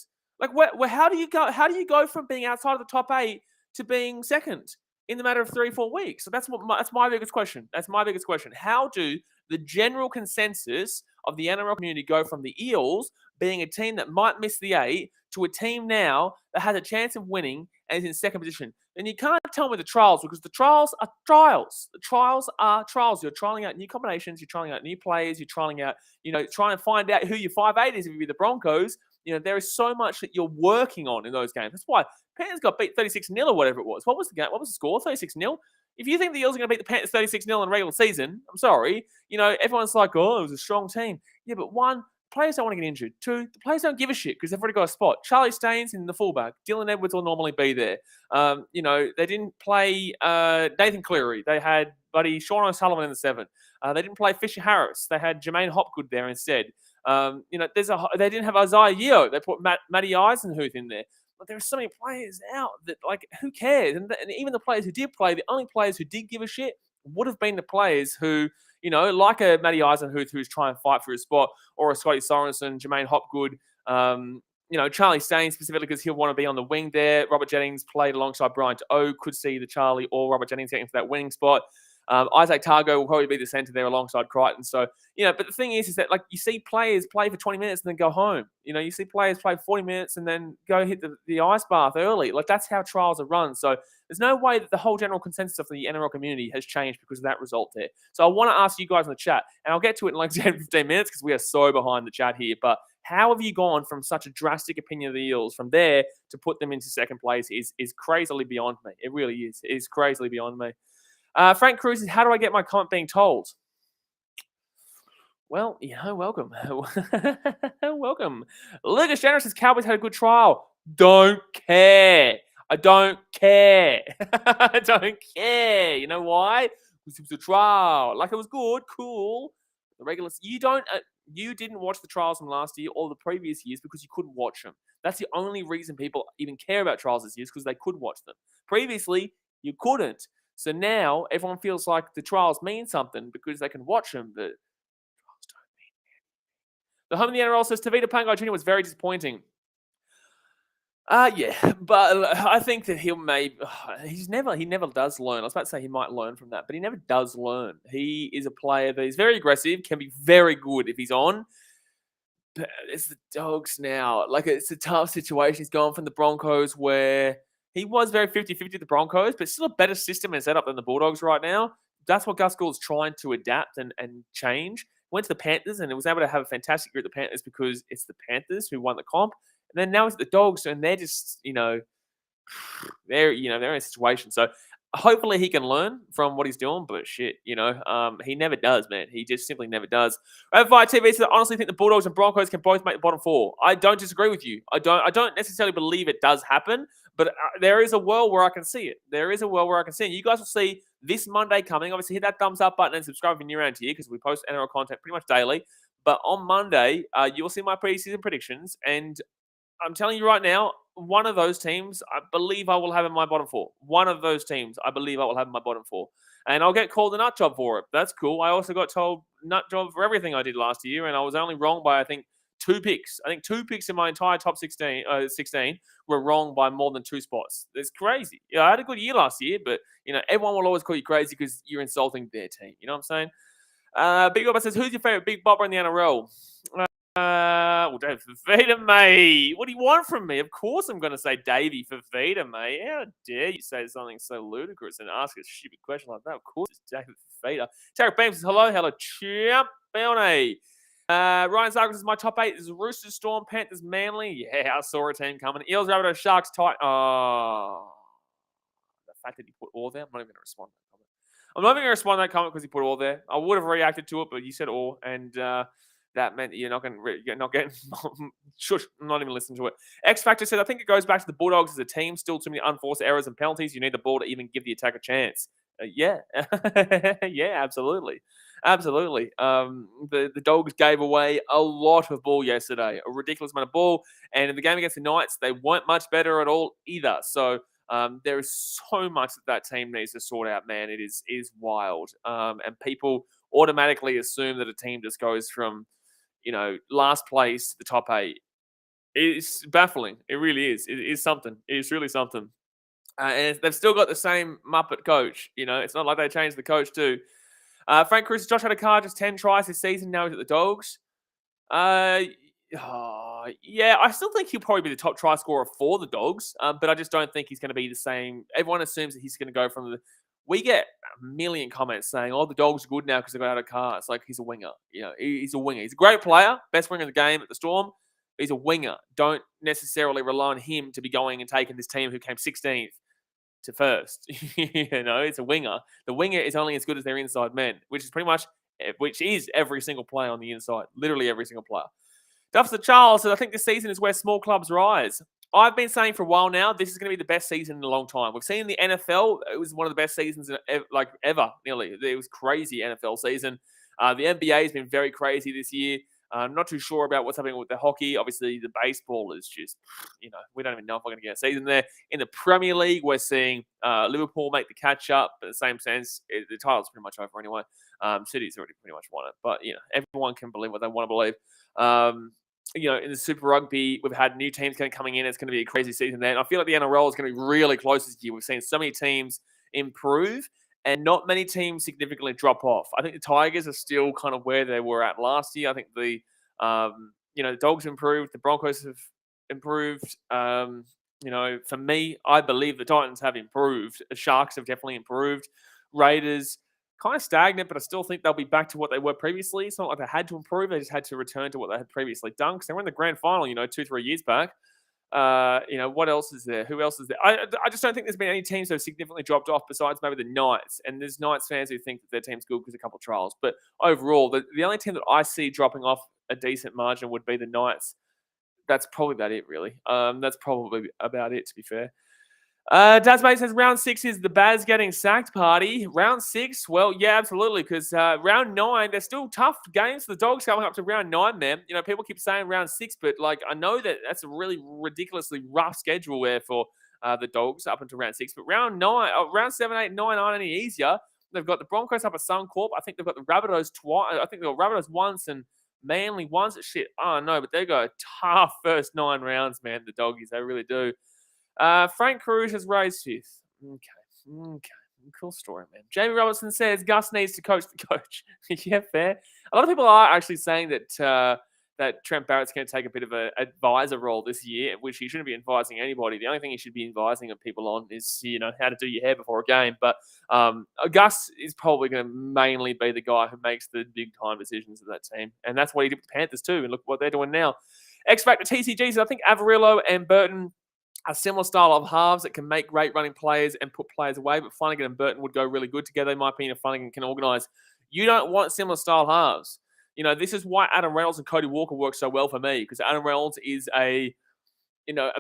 How do you go from being outside of the top 8 to being 2nd in the matter of 3-4 weeks? So that's my biggest question. That's my biggest question. How do the general consensus of the NRL community go from the Eels being a team that might miss the 8 to a team now that has a chance of winning and is in 2nd position? And you can't tell me the trials, because the trials are trials. The trials are trials. You're trialing out new combinations. You're trialing out new players. You're trialing out, trying to find out who your 5'8" is if you're the Broncos. There is so much that you're working on in those games. That's why Panthers got beat 36-0 or whatever it was. What was the game? What was the score? 36-0? If you think the Eels are going to beat the Panthers 36-0 in regular season, I'm sorry. Everyone's like, oh, it was a strong team. Yeah, but one, players don't want to get injured. Two, the players don't give a shit because they've already got a spot. Charlie Staines in the fullback. Dylan Edwards will normally be there. They didn't play Nathan Cleary. They had buddy Sean O'Sullivan in the 7. They didn't play Fisher Harris. They had Jermaine Hopgood there instead. They didn't have Isaiah Yeo. They put Matty Eisenhuth in there. But there are so many players out that, who cares? And even the players who did play, the only players who did give a shit would have been the players who, like a Matty Eisenhuth who's trying to fight for his spot, or a Scotty Sorensen, Jermaine Hopgood, Charlie Staines specifically because he'll want to be on the wing there. Robert Jennings played alongside Brian O. Could see the Charlie or Robert Jennings getting for that winning spot. Isaac Targo will probably be the centre there alongside Crichton. So, but the thing is that you see players play for 20 minutes and then go home. You see players play 40 minutes and then go hit the ice bath early. That's how trials are run. So there's no way that the whole general consensus of the NRL community has changed because of that result there. So I want to ask you guys in the chat, and I'll get to it in 10, 15 minutes because we are so behind the chat here. But how have you gone from such a drastic opinion of the Eels from there to put them into second place is crazily beyond me. It really is. It is crazily beyond me. Frank Cruz says, how do I get my comment being told? Well, welcome. Welcome. Lucas Generous says, Cowboys had a good trial. Don't care. I don't care. I don't care. You know why? Because it was a trial. It was good, cool. The regulars, you didn't watch the trials from last year or the previous years because you couldn't watch them. That's the only reason people even care about trials this year is because they could watch them. Previously, you couldn't. So now everyone feels like the trials mean something because they can watch them, but trials don't mean anything. The home of the NRL says Tavita Pangai Jr. was very disappointing. Yeah, but I think that he never does learn. I was about to say he might learn from that, but he never does learn. He is a player that is very aggressive, can be very good if he's on. But it's the Dogs now. It's a tough situation. He's gone from the Broncos where he was very 50-50 the Broncos, but still a better system and setup than the Bulldogs right now. That's what Gus Gould's trying to adapt and change. Went to the Panthers and was able to have a fantastic year at the Panthers because it's the Panthers who won the comp. And then now it's the Dogs, and they're just, they're in a situation. So hopefully he can learn from what he's doing, but shit, he never does, man. He just simply never does. Fire TV says, I honestly think the Bulldogs and Broncos can both make the bottom 4. I don't disagree with you. I don't necessarily believe it does happen, but there is a world where I can see it. There is a world where I can see it. You guys will see this Monday coming. Obviously, hit that thumbs up button and subscribe if you're new around here because we post NRL content pretty much daily. But on Monday, you will see my preseason predictions, and I'm telling you right now, one of those teams, I believe I will have in my bottom 4. One of those teams, I believe I will have in my bottom 4. And I'll get called a nut job for it. That's cool. I also got told nut job for everything I did last year, and I was only wrong by, I think, 2 picks. I think 2 picks in my entire top 16 were wrong by more than 2 spots. It's crazy. I had a good year last year, but, everyone will always call you crazy because you're insulting their team. You know what I'm saying? Big Bobber says, who's your favorite big bobber in the NRL? Fafita, mate. What do you want from me? Of course I'm going to say Davey Fafita, mate. How dare you say something so ludicrous and ask a stupid question like that? Of course it's David Fafita. Tarek Bam says, hello, champ. Bounty. Ryan Zarkis says, my top 8 is Roosters, Storm, Panthers, Manly. Yeah, I saw a team coming. Eels, Rabbitohs, Sharks, tight. Oh. The fact that he put all there, I'm not even going to respond to that comment. I'm not even going to respond to that comment because he put all there. I would have reacted to it, but you said all, and that meant you're not getting shush. I'm not even listening to it. X Factor said, I think it goes back to the Bulldogs as a team. Still too many unforced errors and penalties. You need the ball to even give the attack a chance. Yeah, yeah, absolutely. The Dogs gave away a lot of ball yesterday, a ridiculous amount of ball. And in the game against the Knights, they weren't much better at all either. So there is so much that team needs to sort out, man. It is wild. And people automatically assume that a team just goes from last place to the top 8. It's baffling. It really is. It is something. It is really something. And they've still got the same Muppet coach. It's not like they changed the coach too. Frank Cruz, Josh had a car, just 10 tries this season. Now he's at the Dogs. Yeah, I still think he'll probably be the top try scorer for the Dogs. But I just don't think he's going to be the same. Everyone assumes that he's going to go from the... We get a million comments saying, the Dogs are good now because they got out of car. It's like he's a winger. He's a winger. He's a great player, best winger in the game at the Storm, He's a winger. Don't necessarily rely on him to be going and taking this team who came 16th to first. It's a winger. The winger is only as good as their inside men, which is every single player on the inside. Literally every single player. Duff's the Charles says, I think this season is where small clubs rise. I've been saying for a while now, this is going to be the best season in a long time. We've seen the NFL, it was one of the best seasons ever, nearly. It was crazy NFL season. The NBA has been very crazy this year. I'm not too sure about what's happening with the hockey. Obviously, the baseball is just, we don't even know if we're going to get a season there. In the Premier League, we're seeing Liverpool make the catch up. But in the same sense, the title's pretty much over anyway. City's already pretty much won it. But, everyone can believe what they want to believe. In the Super Rugby, we've had new teams coming in. It's going to be a crazy season there. And I feel like the NRL is going to be really close this year. We've seen so many teams improve and not many teams significantly drop off. I think the Tigers are still kind of where they were at last year. I think the Dogs have improved. The Broncos have improved. For me, I believe the Titans have improved. The Sharks have definitely improved. Raiders, kind of stagnant, but I still think they'll be back to what they were previously. It's not like they had to improve. They just had to return to what they had previously done because they were in the grand final, 2-3 years back. What else is there? Who else is there? I just don't think there's been any teams that have significantly dropped off besides maybe the Knights. And there's Knights fans who think that their team's good because of a couple of trials. But overall, the only team that I see dropping off a decent margin would be the Knights. That's probably about it, really. That's probably about it, to be fair. Dasmate says round 6 is the Baz getting sacked party. Round 6, well, yeah, absolutely, because round 9, they're still tough games for the Dogs coming up to round 9, man. People keep saying round 6, but I know that that's a really ridiculously rough schedule there for the Dogs up until round 6. But round 7, 8, 9 aren't any easier. They've got the Broncos up at Suncorp. I think they've got the Rabbitohs twice. I think they've got Rabbitohs once and Manly once. Shit, I don't know, but they got a tough first 9 rounds, man. The Doggies, they really do. Frank Cruz has raised 5th. Okay. Cool story, man. Jamie Robertson says Gus needs to coach the coach. Yeah, fair. A lot of people are actually saying that Trent Barrett's going to take a bit of an advisor role this year, which he shouldn't be advising anybody. The only thing he should be advising people on is, how to do your hair before a game. But Gus is probably going to mainly be the guy who makes the big-time decisions of that team. And that's what he did with the Panthers too. And look what they're doing now. X-Factor TCG says, I think Averillo and Burton a similar style of halves that can make great running players and put players away, but Flanagan and Burton would go really good together, in my opinion, if Flanagan can organise. You don't want similar style halves. This is why Adam Reynolds and Cody Walker work so well for me, because Adam Reynolds is a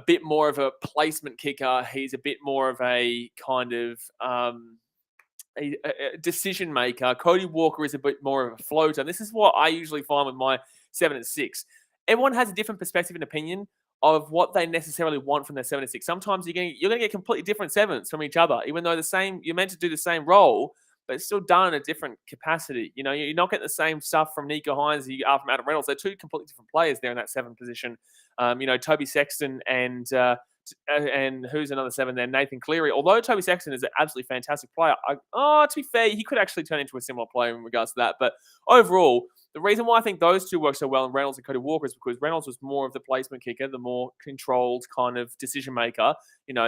bit more of a placement kicker. He's a bit more of a kind of a decision maker. Cody Walker is a bit more of a floater. And this is what I usually find with my 7 and 6. Everyone has a different perspective and opinion of what they necessarily want from their 7 and 6. Sometimes you're going to get completely different 7s from each other, even though you're meant to do the same role, but it's still done in a different capacity. You're not getting the same stuff from Nico Hines as you are from Adam Reynolds. They're 2 completely different players there in that 7 position. Toby Sexton and who's another 7 there? Nathan Cleary. Although Toby Sexton is an absolutely fantastic player, to be fair, he could actually turn into a similar player in regards to that. But overall, the reason why I think those 2 work so well in Reynolds and Cody Walker is because Reynolds was more of the placement kicker, the more controlled kind of decision maker.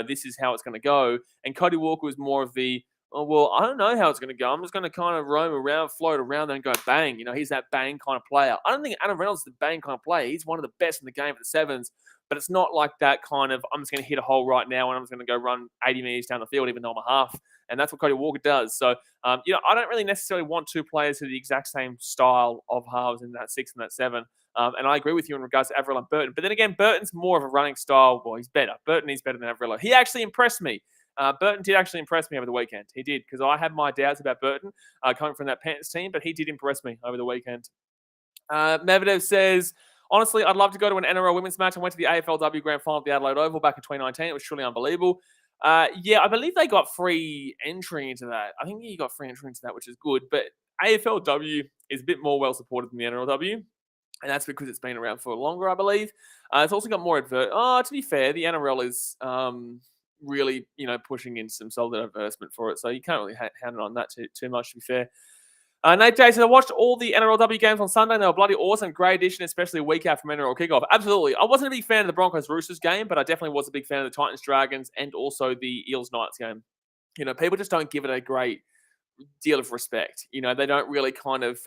This is how it's going to go. And Cody Walker was more of the, I don't know how it's going to go. I'm just going to kind of roam around, float around, and go bang. He's that bang kind of player. I don't think Adam Reynolds is the bang kind of player. He's one of the best in the game for the 7s, but it's not like that kind of, I'm just going to hit a hole right now and I'm just going to go run 80 meters down the field, even though I'm a half. And that's what Cody Walker does. So, I don't really necessarily want 2 players who are the exact same style of halves in that 6 and that 7. And I agree with you in regards to Averillo and Burton. But then again, Burton's more of a running style. Well, he's better. Burton is better than Averillo. He actually impressed me. Burton did actually impress me over the weekend. He did, because I had my doubts about Burton coming from that Panthers team, but he did impress me over the weekend. Medvedev says, honestly, I'd love to go to an NRL women's match. I went to the AFLW Grand Final at the Adelaide Oval back in 2019. It was truly unbelievable. I believe they got free entry into that. I think you got free entry into that, which is good. But AFLW is a bit more well supported than the NRLW, and that's because it's been around for longer, I believe. It's also got more to be fair, the NRL is really, pushing in some solid advertisement for it, so you can't really hand it on that too much, to be fair. Nate J said, I watched all the NRLW games on Sunday, and they were bloody awesome. Great addition, especially a week out from NRL kickoff. Absolutely. I wasn't a big fan of the Broncos-Roosters game, but I definitely was a big fan of the Titans-Dragons and also the Eels-Knights game. People just don't give it a great deal of respect. They don't really kind of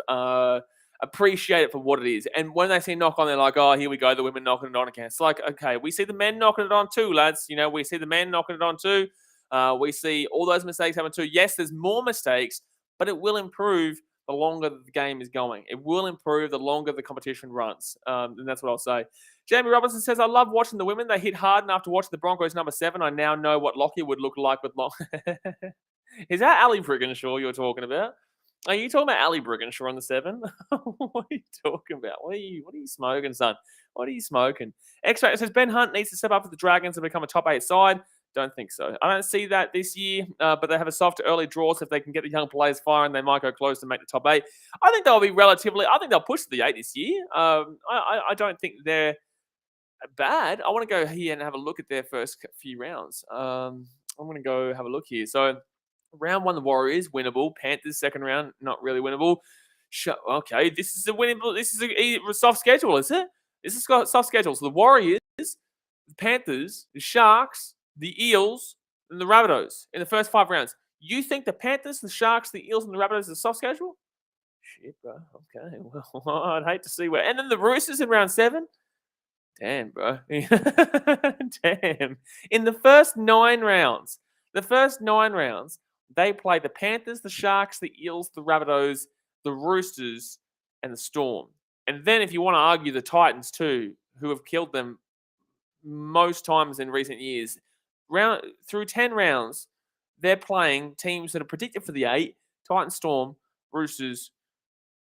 appreciate it for what it is. And when they see knock on, they're like, oh, here we go, the women knocking it on again. It's like, okay, we see the men knocking it on too, lads. We see the men knocking it on too. We see all those mistakes happen too. Yes, there's more mistakes, but it will improve the longer the game is going. It will improve the longer the competition runs. And that's what I'll say. Jamie Robinson says, I love watching the women. They hit hard enough to watch the Broncos number 7. I now know what Lockie would look like with Is that Ali Brigginshaw you're talking about? Are you talking about Ali Brigginshaw on the 7? What are you talking about? What are you smoking, son? What are you smoking? X-Ray says, Ben Hunt needs to step up for the Dragons and become a top 8 side. Don't think so. I don't see that this year, but they have a soft early draw, so if they can get the young players firing, they might go close to make the top 8. I think they'll push to the 8 this year. I don't think they're bad. I want to go here and have a look at their first few rounds. I'm going to go have a look here. So round 1, the Warriors, winnable. Panthers, second round, not really winnable. Okay, this is a soft schedule, is it? This is a soft schedule. So the Warriors, the Panthers, the Sharks, the Eels, and the Rabbitohs in the first 5 rounds. You think the Panthers, the Sharks, the Eels, and the Rabbitohs are a soft schedule? Shit, bro. Okay, well, I'd hate to see where. And then the Roosters in round 7? Damn, bro. Damn. In the first 9 rounds, they play the Panthers, the Sharks, the Eels, the Rabbitohs, the Roosters, and the Storm. And then if you want to argue the Titans too, who have killed them most times in recent years, through 10 rounds, they're playing teams that are predicted for the 8, Titans, Storm, Roosters,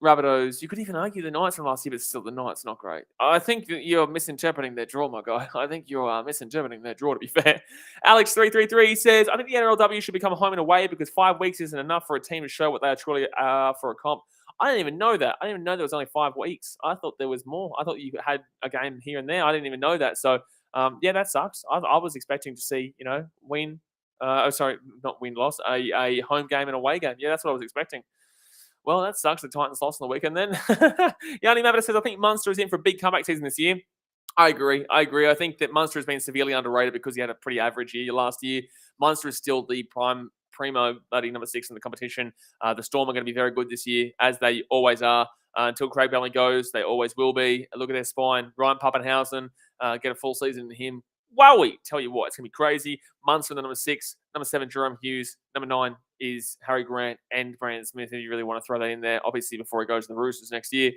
Rabbitohs. You could even argue the Knights from last year, but still the Knights not great. I think that you're misinterpreting their draw, my guy. I think you're misinterpreting their draw, to be fair. Alex333 says, I think the NRLW should become a home and away because 5 weeks isn't enough for a team to show what they are truly are for a comp. I didn't even know that. I didn't even know there was only 5 weeks. I thought there was more. I thought you had a game here and there. I didn't even know that. So, yeah, that sucks. I was expecting to see, win. Not win, loss. A home game and away game. Yeah, that's what I was expecting. Well, that sucks. The Titans lost on the weekend then. Yanni Mavita says, I think Munster is in for a big comeback season this year. I agree. I think that Munster has been severely underrated because he had a pretty average year last year. Munster is still the primo bloody number 6 in the competition. The Storm are going to be very good this year, as they always are. Until Craig Bellamy goes, they always will be. Look at their spine. Ryan Pappenhausen, get a full season in him. Wowie! Tell you what, it's going to be crazy. Munster, the number 6. Number 7, Jerome Hughes. Number 9 is Harry Grant and Brandon Smith, if you really want to throw that in there. Obviously, before he goes to the Roosters next year.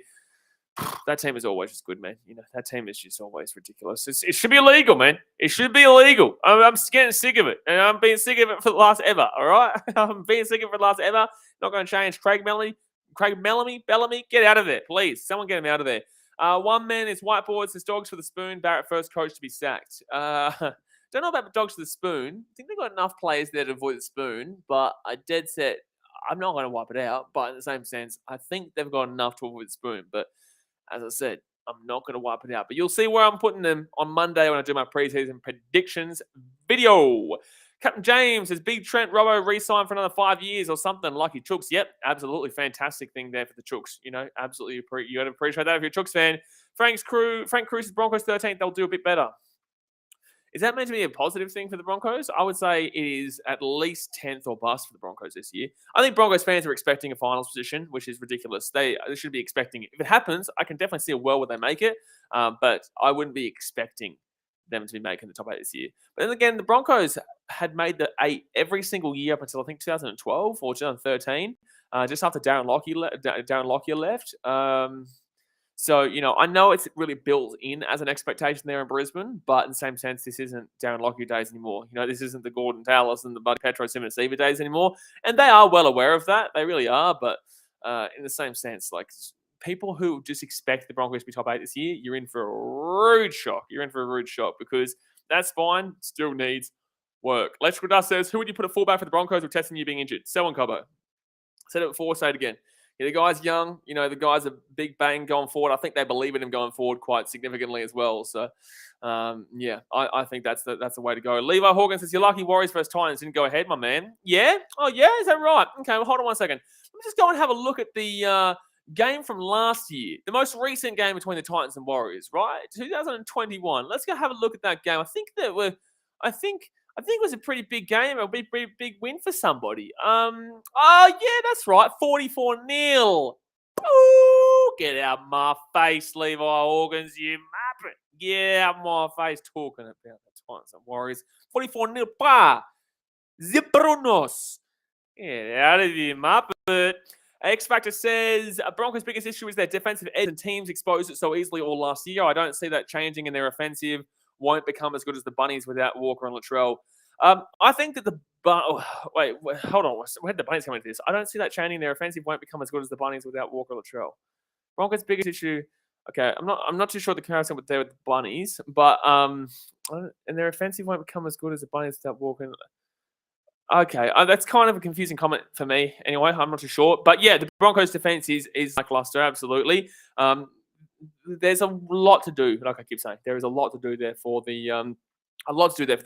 That team is always just good, man. That team is just always ridiculous. It should be illegal, man. It should be illegal. I'm getting sick of it. And I'm being sick of it for the last ever, all right? I'm being sick of it for the last ever. Not going to change. Craig Bellamy, get out of there, please. Someone get him out of there. One man is whiteboard, says dogs for the spoon. Barrett first coach to be sacked. Don't know about the dogs for the spoon. I think they've got enough players there to avoid the spoon, but I dead set. I'm not going to wipe it out, but in the same sense, I think they've got enough to avoid the spoon. But as I said, I'm not going to wipe it out. But you'll see where I'm putting them on Monday when I do my preseason predictions video. Captain James says, Big Trent Robbo re-signed for another 5 years or something. Lucky Chooks. Yep, absolutely fantastic thing there for the Chooks. Absolutely. You got to appreciate that if you're a Chooks fan. Frank Cruz, Broncos 13th. They'll do a bit better. Is that meant to be a positive thing for the Broncos? I would say it is at least 10th or bust for the Broncos this year. I think Broncos fans are expecting a finals position, which is ridiculous. They should be expecting it. If it happens, I can definitely see a world where they make it, but I wouldn't be expecting them to be making the top 8 this year. But then again, the Broncos had made the 8 every single year up until I think 2012 or 2013, just after Darren Lockyer left. So, I know it's really built in as an expectation there in Brisbane, but in the same sense, this isn't Darren Lockyer days anymore. This isn't the Gordon Tallis and the Buddy Petro Simonasiva days anymore. And they are well aware of that. They really are. But in the same sense, like people who just expect the Broncos to be top 8 this year, you're in for a rude shock. Because that spine still needs work. Electrical Dust says, who would you put a fullback for the Broncos with testing you being injured? Selwyn Cobbo. Said it before, say it again. Yeah, the guy's young. The guy's a big bang going forward. I think they believe in him going forward quite significantly as well. So, I think that's the way to go. Levi Horgan says, you're lucky Warriors versus Titans didn't go ahead, my man. Yeah? Oh, yeah? Is that right? Okay, well, hold on 1 second. Let me just go and have a look at the game from last year. The most recent game between the Titans and Warriors, right? 2021. Let's go have a look at that game. I think it was a pretty big game, a big win for somebody. Oh, yeah, that's right. 44-0. Ooh, get out my face, Levi Organs, you muppet. Get out my face talking about the Titans and Warriors. 44-0 pa. Ziprunos. Get out of here, muppet. X Factor says Broncos' biggest issue is their defensive edge and teams exposed it so easily all last year. I don't see that changing, and their offensive won't become as good as the Bunnies without Walker and Latrell. I think that wait, hold on. Where did the Bunnies come into this? I don't see that changing. Their offensive won't become as good as the Bunnies without Walker and Latrell. Broncos' biggest issue. Okay, I'm not too sure the comparison with the Bunnies, but and their offensive won't become as good as the Bunnies without Walker. Okay, that's kind of a confusing comment for me. Anyway, I'm not too sure, but yeah, the Broncos' defense is lackluster. Absolutely. There's a lot to do. Like I keep saying, there is a lot to do there for the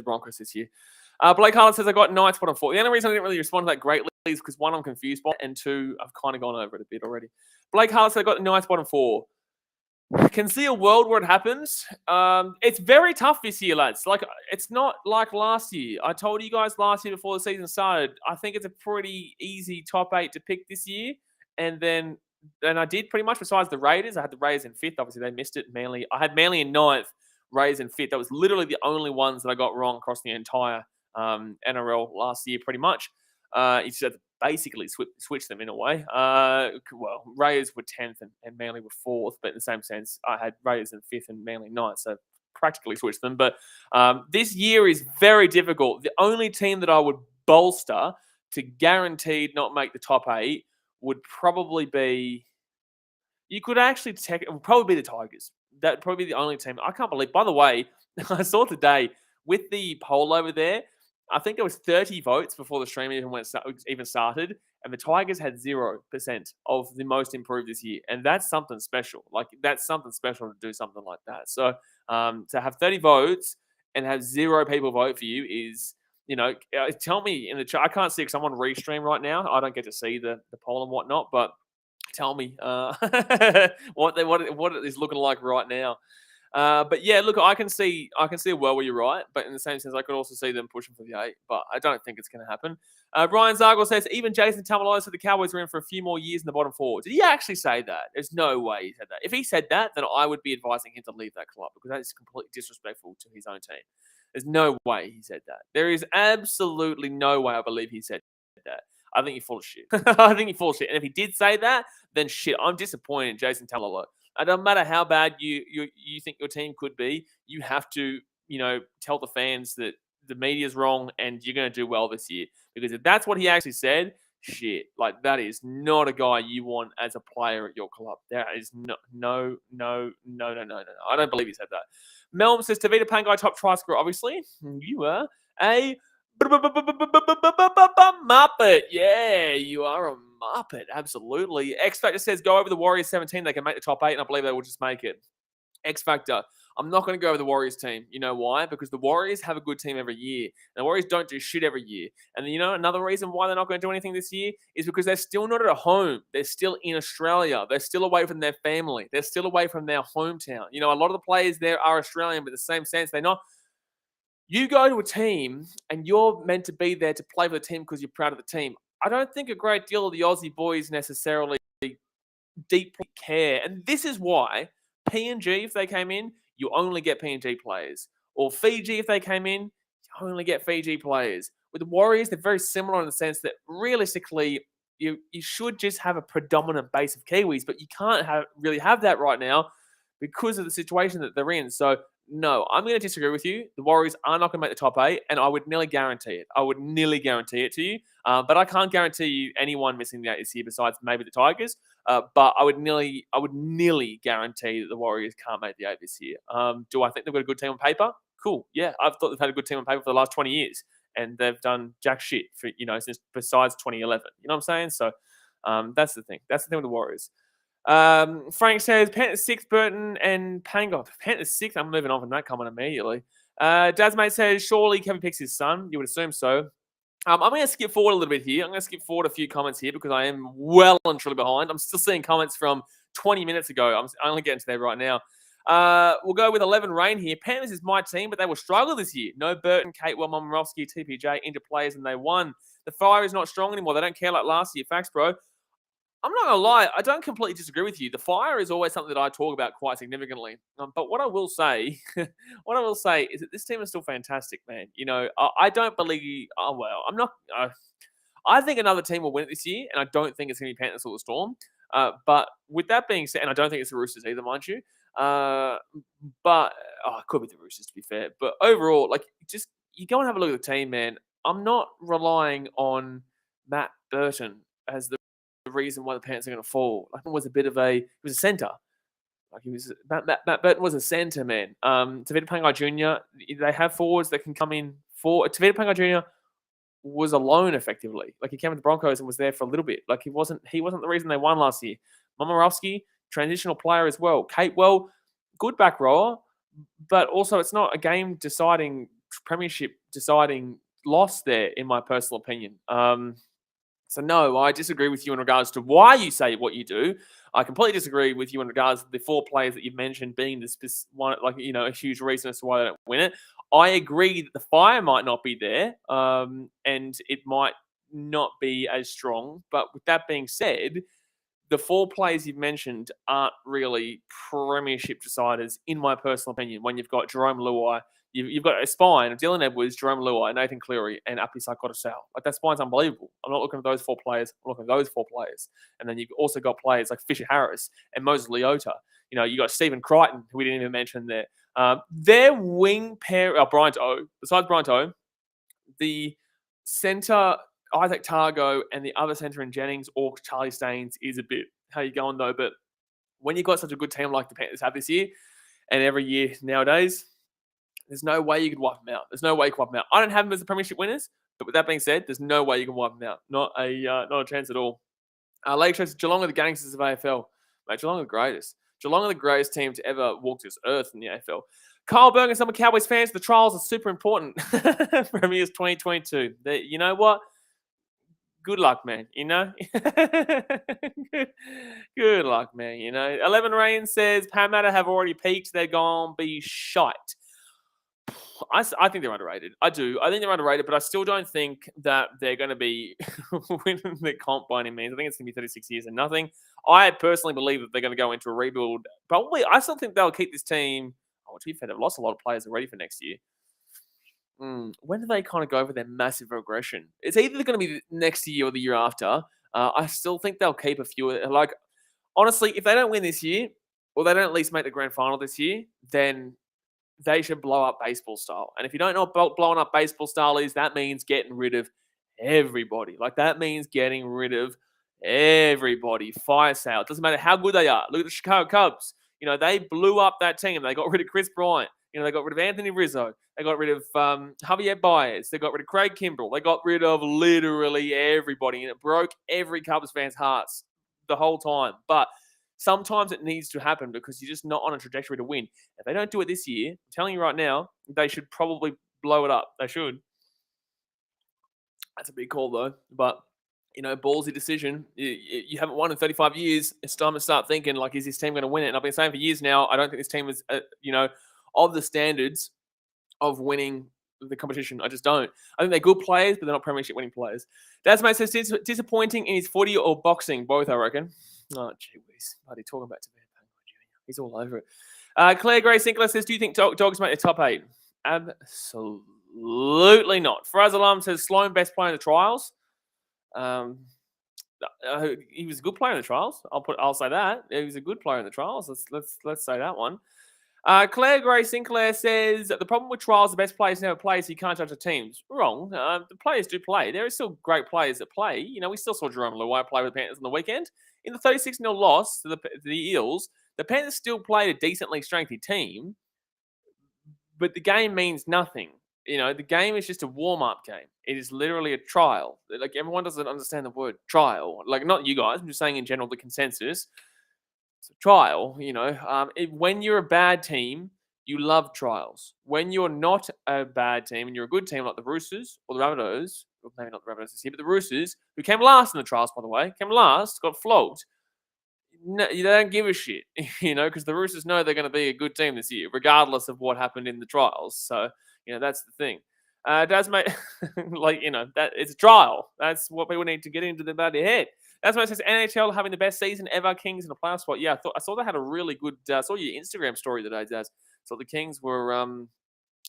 Broncos this year. Blake Harlan says I got Knights bottom 4. The only reason I didn't really respond to that greatly is because one, I'm confused by, and two, I've kind of gone over it a bit already. Blake Harlan said I got the Knights bottom 4. Can see a world where it happens. It's very tough this year, lads. Like, it's not like last year. I told you guys last year before the season started, I think it's a pretty easy top 8 to pick this year. And I did pretty much, besides the Raiders. I had the Raiders in 5th. Obviously, they missed it. I had Manly in 9th, Raiders in 5th. That was literally the only ones that I got wrong across the entire NRL last year, pretty much. You just had to basically switch them in a way. Well, Raiders were 10th and Manly were 4th, but in the same sense, I had Raiders in 5th and Manly 9th, so practically switched them. But this year is very difficult. The only team that I would bolster to guaranteed not make the top 8 would probably be, you could actually it would probably be the Tigers. That would probably be the only team. I can't believe, by the way, I saw today with the poll over there, I think there was 30 votes before the stream even started, and the Tigers had 0% of the most improved this year, and that's something special. Like, that's something special to do something like that. So to have 30 votes and have 0 people vote for you is, tell me in the chat. I can't see because I'm on restream right now. I don't get to see the poll and whatnot, but tell me what it is looking like right now. But yeah, look, I can see a world where you're right, but in the same sense, I could also see them pushing for the 8, but I don't think it's going to happen. Ryan Zargle says, even Jason Tamalolo said the Cowboys are in for a few more years in the bottom 4. Did he actually say that? There's no way he said that. If he said that, then I would be advising him to leave that club because that is completely disrespectful to his own team. There's no way he said that. There is absolutely no way I believe he said that. I think you're full of shit. I think you're full of shit. And if he did say that, then shit, I'm disappointed in Jason Tamalolo. It doesn't matter how bad you think your team could be, you have to, tell the fans that the media's wrong and you're going to do well this year. Because if that's what he actually said, shit, like that is not a guy you want as a player at your club. There is no. I don't believe he said that. Melm says, Tavita Pangai top try scorer. Obviously, you are a Muppet. Yeah, you are a Muppet. Absolutely. X Factor says, go over the Warriors 17. They can make the top 8, and I believe they will just make it. X Factor, I'm not going to go over the Warriors team. You know why? Because the Warriors have a good team every year. And the Warriors don't do shit every year. And another reason why they're not going to do anything this year is because they're still not at home. They're still in Australia. They're still away from their family. They're still away from their hometown. A lot of the players there are Australian, but in the same sense, they're not. You go to a team and you're meant to be there to play for the team because you're proud of the team. I don't think a great deal of the Aussie boys necessarily deeply care. And this is why PNG, if they came in, you only get PNG players. Or Fiji, if they came in, you only get Fiji players. With the Warriors, they're very similar in the sense that realistically, you should just have a predominant base of Kiwis, but you can't really have that right now because of the situation that they're in. So, no, I'm going to disagree with you. The Warriors are not going to make the top 8, and I would nearly guarantee it. I would nearly guarantee it to you. But I can't guarantee you anyone missing the 8 this year besides maybe the Tigers. But I would nearly guarantee that the Warriors can't make the 8 this year. Do I think they've got a good team on paper? Cool. Yeah, I've thought they've had a good team on paper for the last 20 years. And they've done jack shit for, since besides 2011. You know what I'm saying? So that's the thing. That's the thing with the Warriors. Frank says, Panthers 6, Burton and Pango. Panthers 6, I'm moving on from that comment immediately. Dazmate says, surely Kevin picks his son. You would assume so. I'm going to skip forward a little bit here. I'm going to skip forward a few comments here because I am well and truly behind. I'm still seeing comments from 20 minutes ago. I'm only getting to there right now. We'll go with 11 Rain here. Panthers is my team, but they will struggle this year. No Burton, Catewell, Momorowski, TPJ into players, and they won. The fire is not strong anymore. They don't care like last year. Facts, bro. I'm not gonna lie, I don't completely disagree with you. The fire is always something that I talk about quite significantly. But what I will say, what I will say is that this team is still fantastic, man. I don't believe. Oh well, I'm not. I think another team will win it this year, and I don't think it's going to be Panthers or the Storm. But with that being said, and I don't think it's the Roosters either, mind you. But it could be the Roosters to be fair. But overall, like, just you go and have a look at the team, man. I'm not relying on Matt Burton as the reason why the Panthers are going to fall. Like, it was he was a centre. Like, Matt Burton was a centre, man. Tavita Pangai Jr., they have forwards that can come in for Tavita Pangai Jr. was alone effectively. Like, he came with the Broncos and was there for a little bit. Like, he wasn't the reason they won last year. Momorowski, transitional player as well. Kate, good back rower, but also it's not a game deciding, premiership deciding loss there, in my personal opinion. So no, I disagree with you in regards to why you say what you do. I completely disagree with you in regards to the 4 players that you've mentioned being this one, a huge reason as to why they don't win it. I agree that the fire might not be there, and it might not be as strong. But with that being said, the 4 players you've mentioned aren't really premiership deciders, in my personal opinion. When you've got Jerome Luai, you've got a spine of Dylan Edwards, Jerome Luai, Nathan Cleary, and Api Saikotasau. Like, that spine's unbelievable. I'm not looking at those 4 players. I'm looking at those 4 players. And then you've also got players like Fisher Harris and Moses Leota. You got Stephen Crichton, who we didn't even mention there. Their wing pair, Brian To'o, besides Brian To'o, the centre, Isaac Targo, and the other centre in Jennings or Charlie Staines is a bit how you going though. But when you've got such a good team like the Panthers have this year and every year nowadays, there's no way you could wipe them out. There's no way you can wipe them out. I don't have them as the premiership winners, but with that being said, there's no way you can wipe them out. Not a chance at all. Lake shows Geelong are the gangsters of AFL. Mate, Geelong are the greatest. Geelong are the greatest team to ever walk this earth in the AFL. Kyle Berg and some Cowboys fans, the trials are super important for me as 2022. You know what? Good luck, man. Good luck, man. 11 Rain says Parramatta have already peaked. They're gone be shite. I think they're underrated. I do. I think they're underrated, but I still don't think that they're going to be winning the comp by any means. I think it's going to be 36 years and nothing. I personally believe that they're going to go into a rebuild. Probably, I still think they'll keep this team. To be fair, they've lost a lot of players already for next year. When do they kind of go for their massive regression? It's either going to be next year or the year after. I still think they'll keep a few. Like, honestly, if they don't win this year, or they don't at least make the grand final this year, then they should blow up baseball style. And if you don't know what blowing up baseball style is, that means getting rid of everybody. Like, that means getting rid of everybody. Fire sale. It doesn't matter how good they are. Look at the Chicago Cubs. They blew up that team. They got rid of Chris Bryant. They got rid of Anthony Rizzo. They got rid of Javier Baez. They got rid of Craig Kimbrell. They got rid of literally everybody. And it broke every Cubs fan's hearts the whole time. But sometimes it needs to happen because you're just not on a trajectory to win. If they don't do it this year, I'm telling you right now, they should probably blow it up. They should. That's a big call, though. But, ballsy decision. You haven't won in 35 years. It's time to start thinking, like, is this team going to win it? And I've been saying for years now, I don't think this team is, of the standards of winning the competition. I just don't. I think they're good players, but they're not premiership winning players. Dasmate says disappointing in his footy or boxing, both, I reckon. Oh, gee whiz. Buddy, talking about Tavita Pangai Jr. He's all over it. Claire Gray Sinclair says, do you think Dogs make the top 8? Absolutely not. Faraz Alam says, Sloan best player in the trials. He was a good player in the trials. I'll say that. He was a good player in the trials. Let's say that one. Claire Gray Sinclair says, the problem with trials, the best players never play, so you can't judge the teams. Wrong. The players do play. There are still great players that play. We still saw Jerome Luai play with the Panthers on the weekend. In the 36-0 loss to the Eels, the Panthers still played a decently strengthy team, but the game means nothing. The game is just a warm-up game. It is literally a trial. Like, everyone doesn't understand the word trial. Like, not you guys. I'm just saying in general, the consensus. It's a trial, when you're a bad team, you love trials. When you're not a bad team and you're a good team like the Roosters or the Rabbitohs, or maybe not the Rabbitohs this year, but the Roosters, who came last in the trials, by the way, got flogged. No, they don't give a shit, because the Roosters know they're going to be a good team this year, regardless of what happened in the trials. So, that's the thing. Dasmate, that it's a trial. That's what people need to get into their bloody head. That's why it says NHL having the best season ever. Kings in a playoff spot. Yeah, I saw they had a really good. I saw your Instagram story today, Daz. So the Kings were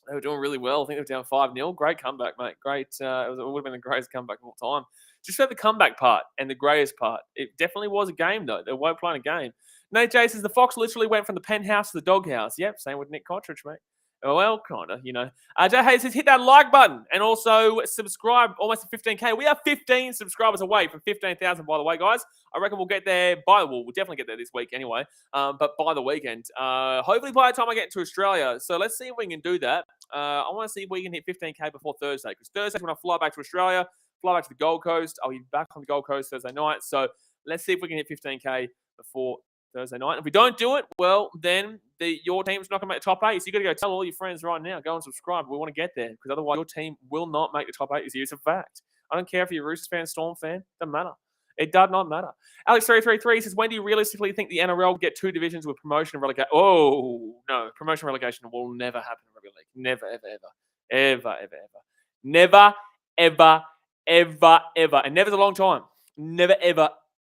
they were doing really well. I think they were down 5-0. Great comeback, mate. Great. It would have been the greatest comeback of all time. Just for the comeback part and the greatest part. It definitely was a game, though. They weren't playing a game. Nate J says the Fox literally went from the penthouse to the doghouse. Yep, same with Nick Cottridge, mate. Oh, well, kind of, Jay Hayes says hit that like button and also subscribe. Almost to 15K. We are 15 subscribers away from 15,000, by the way, guys. I reckon we'll get there we'll definitely get there this week anyway. But by the weekend, hopefully by the time I get to Australia. So let's see if we can do that. I want to see if we can hit 15K before Thursday, because Thursday's when I fly back to Australia, fly back to the Gold Coast. I'll be back on the Gold Coast Thursday night. So let's see if we can hit 15K before Thursday night. If we don't do it, well, then your team's not going to make the top 8. So you got to go tell all your friends right now, go and subscribe. We want to get there, because otherwise your team will not make the top 8 this year. It's a fact. I don't care if you're a Roosters fan, Storm fan. Doesn't matter. It does not matter. Alex333 says, when do you realistically think the NRL will get 2 divisions with promotion and relegation? Oh, no. Promotion and relegation will never happen in Rugby League. Never, ever, ever. Ever, ever, ever. Never, ever, ever, ever. And never's a long time. Never, ever,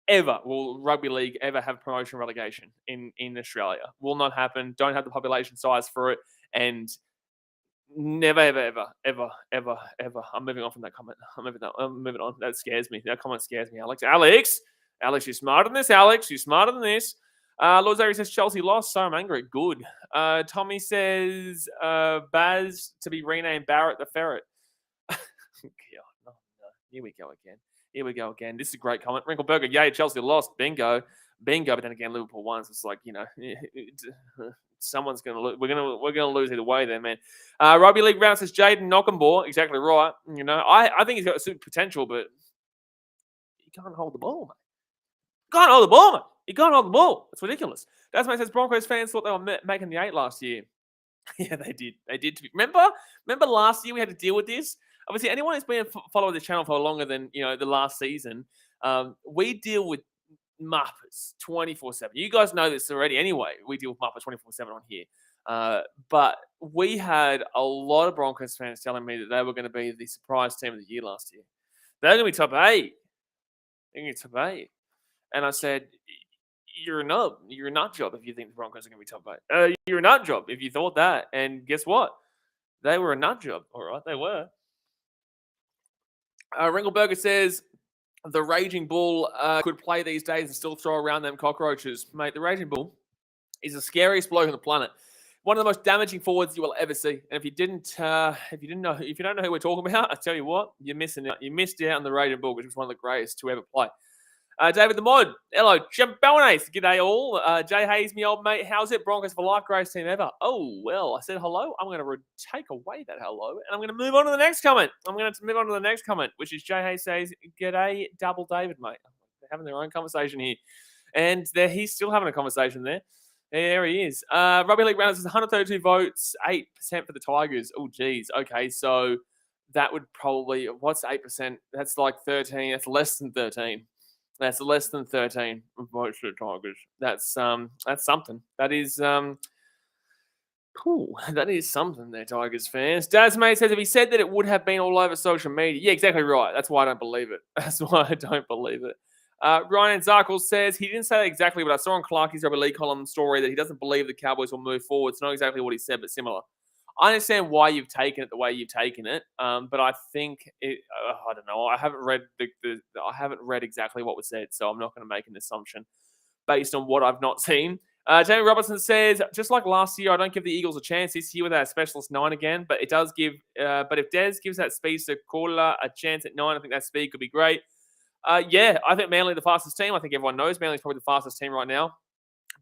ever will Rugby League ever have promotion and relegation in Australia. Will not happen. Don't have the population size for it. And never, ever, ever, ever, ever, ever. I'm moving on from that comment. I'm moving on. That scares me. That comment scares me, Alex. Alex, you're smarter than this, Alex. You're smarter than this. Lord Zary says Chelsea lost, so I'm angry. Good. Tommy says Baz to be renamed Barrett the Ferret. God, no. Here we go again. This is a great comment. Wrinkle Burger, yay, Chelsea lost. Bingo. But then again, Liverpool won. So it's like, someone's going to lose. We're going to lose either way there, man. Rugby League round says Jaden Knockenball. Exactly right. I think he's got super potential, but he can't hold the ball, mate. You can't hold the ball. It's ridiculous. That's why it says Broncos fans thought they were making the 8 last year. Yeah, they did. Remember last year we had to deal with this? Obviously, anyone who's been following the channel for longer than, the last season, we deal with Muppets 24/7. You guys know this already anyway. We deal with Muppets 24/7 on here. But we had a lot of Broncos fans telling me that they were going to be the surprise team of the year last year. They're going to be top 8. They're going to be top 8. And I said, you're a nub. You're a nut job if you think the Broncos are going to be top 8. You're a nut job if you thought that. And guess what? They were a nut job. All right, they were. Ringleberger says, the Raging Bull could play these days and still throw around them cockroaches. Mate, the Raging Bull is the scariest bloke on the planet. One of the most damaging forwards you will ever see. And if you don't know who we're talking about, I tell you what, you're missing out. You missed out on the Raging Bull, which was one of the greatest to ever play. David the Mod, hello, Champones, g'day all. Jay Hayes, me old mate, how's it? Broncos for life, greatest team ever. Oh, well, I said hello. I'm going to take away that hello, and I'm going to move on to the next comment. Which is Jay Hayes says, g'day, Double David, mate. They're having their own conversation here. And he's still having a conversation there. There he is. Rugby League Rounders is 132 votes, 8% for the Tigers. Oh, geez. Okay, so that would probably, what's 8%? That's like 13. That's less than 13. That's less than 13 votes for the Tigers. That's something. That is cool. That is something there, Tigers fans. Dazmate says if he said that it would have been all over social media. Yeah, exactly right. That's why I don't believe it. Ryan Zarkle says he didn't say that exactly, but I saw on Clarkie's Rugby League column story that he doesn't believe the Cowboys will move forward. It's not exactly what he said, but similar. I understand why you've taken it the way you've taken it, but I think I don't know. I haven't read exactly what was said, so I'm not going to make an assumption based on what I've not seen. Jamie Robertson says, just like last year, I don't give the Eagles a chance this year with our specialist 9 again, but it does give. But if Des gives that speed to Koula a chance at 9, I think that speed could be great. Yeah, I think Manly the fastest team. I think everyone knows Manly's probably the fastest team right now.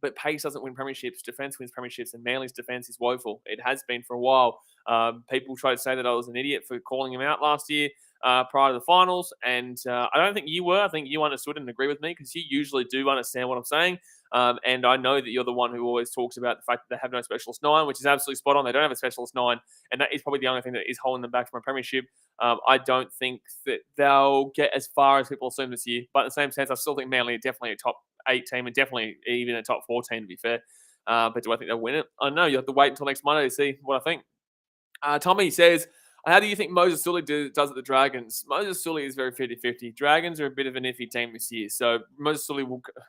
But pace doesn't win premierships. Defense wins premierships, and Manly's defense is woeful. It has been for a while. People try to say that I was an idiot for calling him out last year prior to the finals, and I don't think you were. I think you understood and agree with me because you usually do understand what I'm saying. And I know that you're the one who always talks about the fact that they have no specialist 9, which is absolutely spot on. They don't have a specialist 9, and that is probably the only thing that is holding them back from a premiership. I don't think that they'll get as far as people assume this year. But in the same sense, I still think Manly are definitely a top 8 team and definitely even a top 4 team, to be fair. But do I think they'll win it? I don't know. You have to wait until next Monday to see what I think. Tommy says, How do you think Moses Sully does at the Dragons? Moses Sully is very 50-50. Dragons are a bit of an iffy team this year. So Moses Sully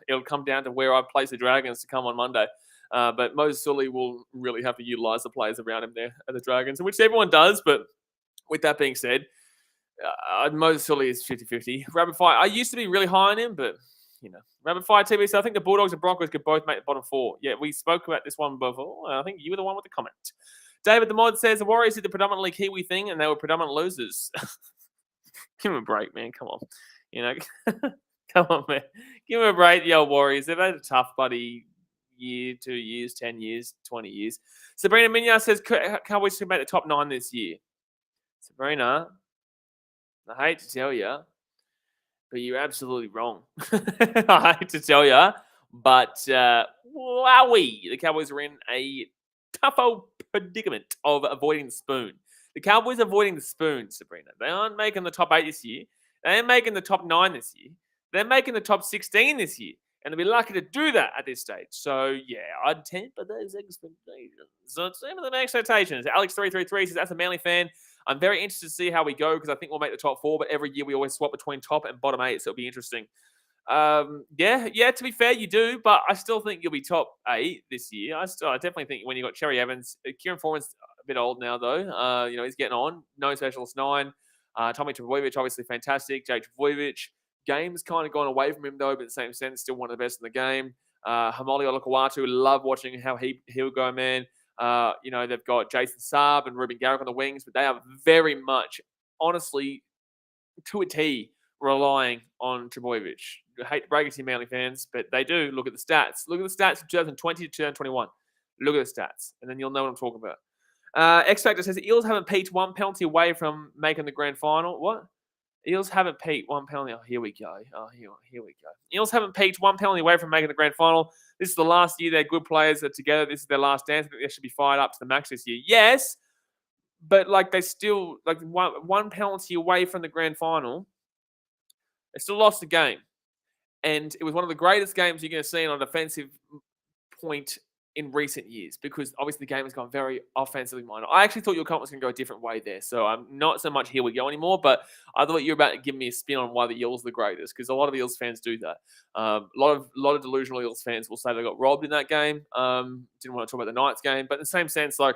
it'll come down to where I place the Dragons to come on Monday. But Moses Sully will really have to utilize the players around him there at the Dragons, which everyone does. But with that being said, Moses Sully is 50-50. Rapid Fire, I used to be really high on him, but, Rapid Fire TBC, I think the Bulldogs and Broncos could both make the bottom 4. Yeah, we spoke about this one before. I think you were the one with the comment. David the Mod says, the Warriors did the predominantly Kiwi thing, and they were predominant losers. Give him a break, man. Come on. Come on, man. Give him a break, the old Warriors. They've had a tough bloody year, 2 years, 10 years, 20 years. Sabrina Minya says, Cowboys should make the top 9 this year. Sabrina, I hate to tell you, but you're absolutely wrong. I hate to tell you, but wowee, the Cowboys are in a tough old predicament of avoiding the spoon. The Cowboys are avoiding the spoon, Sabrina. They aren't making the top 8 this year. They ain't making the top 9 this year. They're making the top 16 this year. And they'll be lucky to do that at this stage. So, yeah, I'd temper those expectations. So, temper the expectations. Alex333 says, as a Manly fan, I'm very interested to see how we go because I think we'll make the top 4, but every year we always swap between top and bottom 8, so it'll be interesting. Yeah, to be fair, you do, but I still think you'll be top 8 this year. I definitely think when you got Cherry Evans, Kieran Foran's a bit old now, though. He's getting on. No Specialist 9. Tommy Trbojevic, obviously fantastic. Jake Trbojevic. Game's kind of gone away from him, though, but in the same sense, still one of the best in the game. Hamoli Olakawatu, love watching how he'll go, man. They've got Jason Saab and Ruben Garrick on the wings, but they are very much, honestly, to a T, relying on Trbojevic. I hate to break it to you, Manly fans, but they do. Look at the stats. Look at the stats from 2020 to 2021. Look at the stats, and then you'll know what I'm talking about. X Factor says, Eels haven't peaked one penalty away from making the grand final. What? Eels haven't peaked one penalty. Oh, here we go. Here we go. Eels haven't peaked one penalty away from making the grand final. This is the last year their good players are together. This is their last dance. I think they should be fired up to the max this year. Yes, but they still one penalty away from the grand final. They still lost the game, and it was one of the greatest games you're going to see on an offensive point in recent years because obviously the game has gone very offensively minded. I actually thought your comment was going to go a different way there, so I'm not so much here we go anymore, but I thought you were about to give me a spin on why the Eels are the greatest because a lot of Eels fans do that. A lot of delusional Eels fans will say they got robbed in that game. Didn't want to talk about the Knights game, but in the same sense, the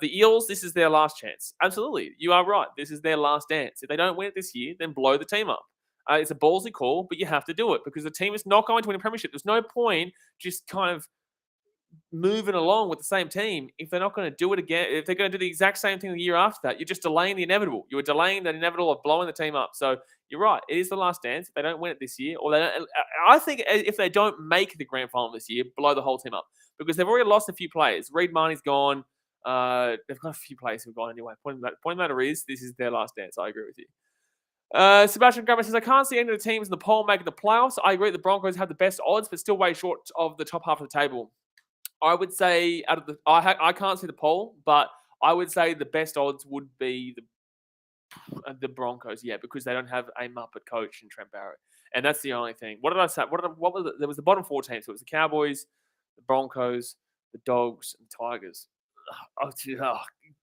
Eels, this is their last chance. Absolutely, you are right. This is their last dance. If they don't win it this year, then blow the team up. It's a ballsy call, but you have to do it because the team is not going to win a premiership. There's no point just kind of moving along with the same team if they're not going to do it again. If they're going to do the exact same thing the year after that, you're just delaying the inevitable. You were delaying the inevitable of blowing the team up. So you're right. It is the last dance. If they don't win it this year, or they don't, I think if they don't make the grand final this year, blow the whole team up because they've already lost a few players. Reid Marnie's gone. They've got a few players who've gone anyway. Point of the matter is, this is their last dance. I agree with you. Sebastian Grummer says, I can't see any of the teams in the poll making the playoffs. I agree the Broncos have the best odds, but still way short of the top half of the table. I would say I can't see the poll, but I would say the best odds would be the Broncos, yeah, because they don't have a Muppet coach in Trent Barrett, and that's the only thing. What did I say? What was it? There was the bottom 4 teams. So it was the Cowboys, the Broncos, the Dogs, and the Tigers. Oh,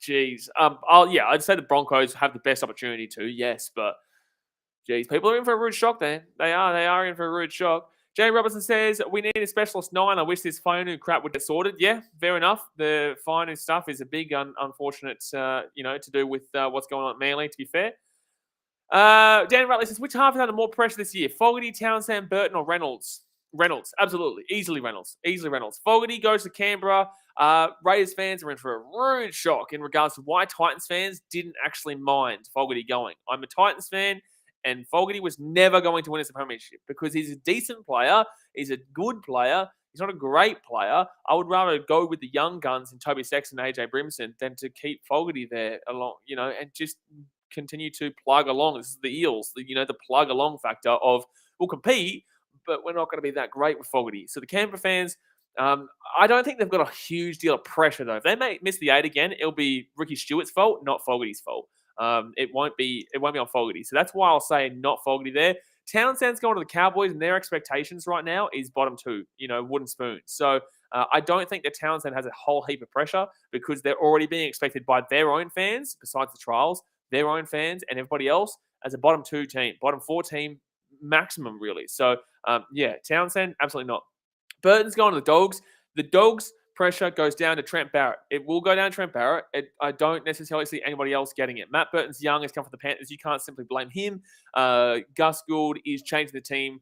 jeez. I'd say the Broncos have the best opportunity to, yes, but geez, people are in for a rude shock. Then they are in for a rude shock. Jay Robertson says, we need a specialist 9. I wish this phone crap would get sorted. Yeah, fair enough. The fine stuff is a big unfortunate, to do with what's going on at Manly, to be fair. Dan Rutley says, which half is under more pressure this year? Fogarty, Townsend, Burton, or Reynolds? Reynolds, absolutely. Easily Reynolds. Fogarty goes to Canberra. Raiders fans are in for a rude shock in regards to why Titans fans didn't actually mind Fogarty going. I'm a Titans fan. And Fogarty was never going to win us a premiership because he's a decent player. He's a good player. He's not a great player. I would rather go with the young guns in Toby Sexton and AJ Brimson than to keep Fogarty there along, and just continue to plug along. This is the Eels, the plug along factor of we'll compete, but we're not going to be that great with Fogarty. So the Canberra fans, I don't think they've got a huge deal of pressure though. If they may miss the 8 again, it'll be Ricky Stewart's fault, not Fogarty's fault. It won't be on Fogarty. So that's why I'll say not Fogarty there. Townsend's going to the Cowboys, and their expectations right now is bottom 2, wooden spoon. So I don't think that Townsend has a whole heap of pressure because they're already being expected by their own fans, besides the trials, their own fans and everybody else as a bottom 2 team, bottom 4 team maximum, really. So, Townsend, absolutely not. Burton's going to the Dogs. The Dogs' pressure goes down to Trent Barrett. It will go down to Trent Barrett. I don't necessarily see anybody else getting it. Matt Burton's young. He's come from the Panthers. You can't simply blame him. Gus Gould is changing the team